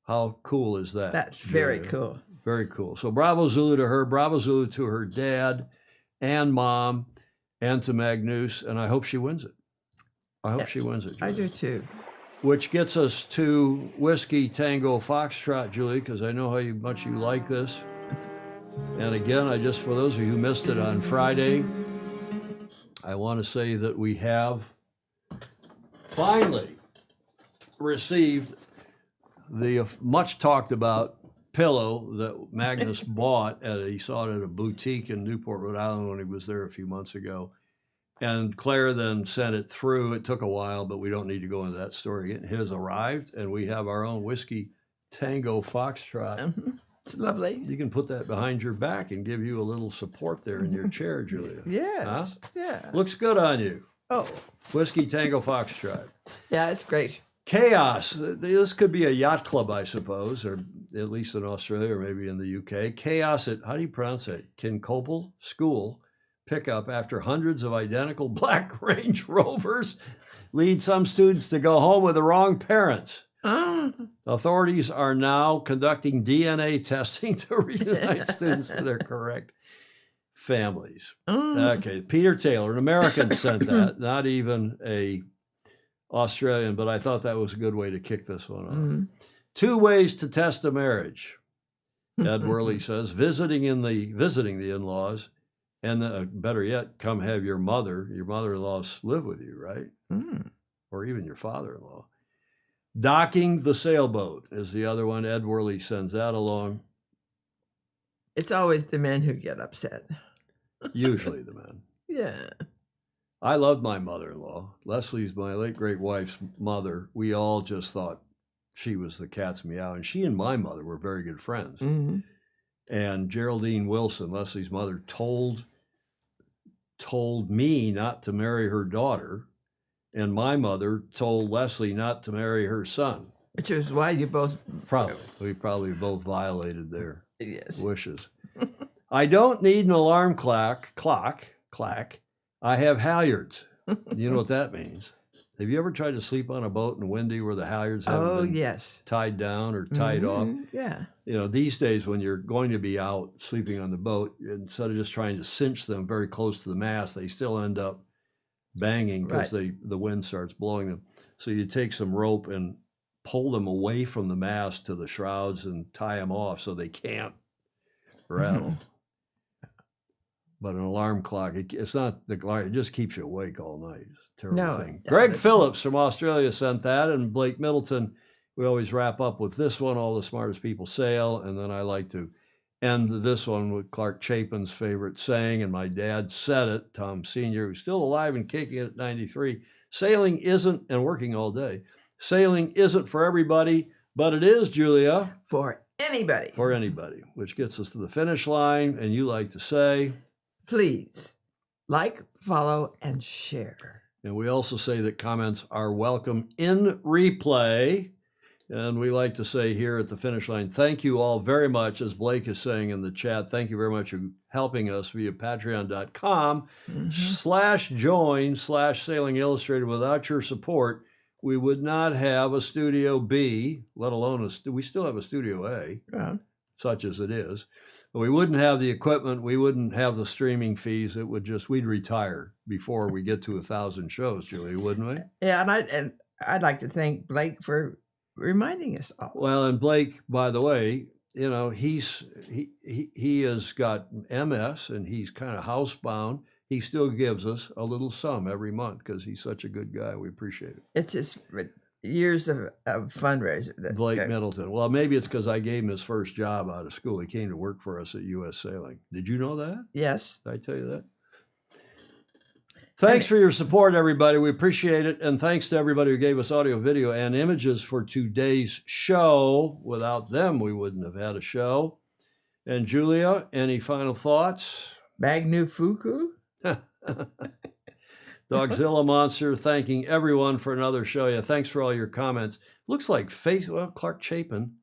How cool is that? That's very cool. Very cool. So bravo Zulu to her, bravo Zulu to her dad and mom, and to Magnus, and I hope she wins it. I hope she wins it, Julie. I do too. Which gets us to Whiskey Tango Foxtrot, Julie, because I know how much you like this. And again, for those of you who missed it on Friday, I want to say that we have finally received the much talked about pillow that Magnus bought. He saw it at a boutique in Newport, Rhode Island when he was there a few months ago. And Claire then sent it through. It took a while, but we don't need to go into that story. It has arrived, and we have our own Whiskey Tango Foxtrot. It's lovely. You can put that behind your back and give you a little support there in your chair, Julia. Yeah. Yeah. Looks good on you. Oh. Whiskey Tango Foxtrot. Yeah, it's great. Chaos. This could be a yacht club, I suppose, or at least in Australia or maybe in the UK. Chaos at, how do you pronounce it? Kincople School pickup after hundreds of identical black Range Rovers lead some students to go home with the wrong parents. Authorities are now conducting DNA testing to reunite students to their correct families. Okay, Peter Taylor, an American, sent that, not even a Australian, but I thought that was a good way to kick this one off. 2 ways to test a marriage, Ed Worley says: visiting the in-laws, and better yet, come have your mother-in-law live with you, right? Or even your father-in-law. Docking the sailboat is the other one. Ed Worley sends that along. It's always the men who get upset. Usually the men. Yeah. I loved my mother-in-law. Leslie's my late great wife's mother. We all just thought she was the cat's meow, and she and my mother were very good friends. And Geraldine Wilson, Leslie's mother, told me not to marry her daughter, and my mother told Leslie not to marry her son. Which is why you both... We probably both violated their wishes. I don't need an alarm clock. I have halyards. You know what that means? Have you ever tried to sleep on a boat in Windy where the halyards haven't been tied down or tied off? Yeah. You know, these days when you're going to be out sleeping on the boat, instead of just trying to cinch them very close to the mast, they still end up banging because the wind starts blowing them. So you take some rope and pull them away from the mast to the shrouds and tie them off so they can't rattle. But an alarm clock, it's not the clock, it just keeps you awake all night. It's a terrible thing. Greg Phillips from Australia sent that, and Blake Middleton. We always wrap up with this one: all the smartest people sail. And then I like to end this one with Clark Chapin's favorite saying, and my dad said it, Tom Sr., who's still alive and kicking at 93. Sailing isn't, and working all day, sailing isn't for everybody, but it is, Julia. For anybody. For anybody, which gets us to the finish line. And you like to say, please like, follow, and share. And we also say that comments are welcome in replay. And we like to say here at the finish line, thank you all very much. As Blake is saying in the chat, thank you very much for helping us via patreon.com/join/Sailing Illustrated. Without your support, we would not have a Studio B, let alone we still have a Studio A, such as it is. But we wouldn't have the equipment. We wouldn't have the streaming fees. It would just, we'd retire before we get to 1,000 shows, Julie, wouldn't we? Yeah, and I'd like to thank Blake for reminding us all. Well, and Blake, by the way, you know, he has got MS and he's kind of housebound. He still gives us a little sum every month because he's such a good guy. We appreciate it. It's just years of fundraiser. Blake Middleton. Well, maybe it's because I gave him his first job out of school. He came to work for us at US Sailing. Did you know that? Yes. Did I tell you that? Thanks for your support, everybody. We appreciate it. And thanks to everybody who gave us audio, video, and images for today's show. Without them, we wouldn't have had a show. And Julia, any final thoughts? Magnifico. Dogzilla Monster, thanking everyone for another show. Yeah, thanks for all your comments. Looks like Clark Chapin.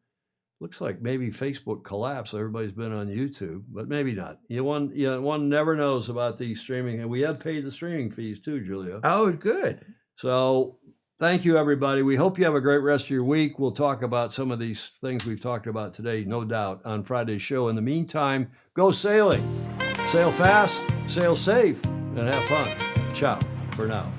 Looks like maybe Facebook collapsed. Everybody's been on YouTube, but maybe not. One never knows about these streaming. And we have paid the streaming fees too, Julia. Oh, good. So thank you, everybody. We hope you have a great rest of your week. We'll talk about some of these things we've talked about today, no doubt, on Friday's show. In the meantime, go sailing. Sail fast, sail safe, and have fun. Ciao for now.